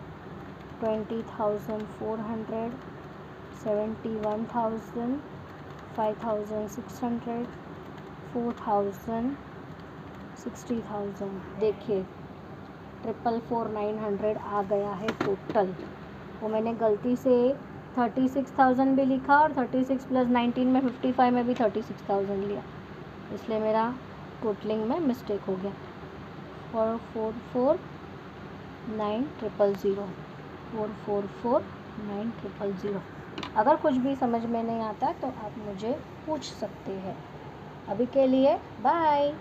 20,400, 71,000, 5,600, 4,000, 60,000। देखिए 444,900 आ गया है टोटल। वो मैंने गलती से 36,000 भी लिखा और 36 प्लस 19 में 55 में भी 36,000 लिया, इसलिए मेरा टोटलिंग में मिस्टेक हो गया। 444,900, 444,900। अगर कुछ भी समझ में नहीं आता तो आप मुझे पूछ सकते हैं। अभी के लिए बाय।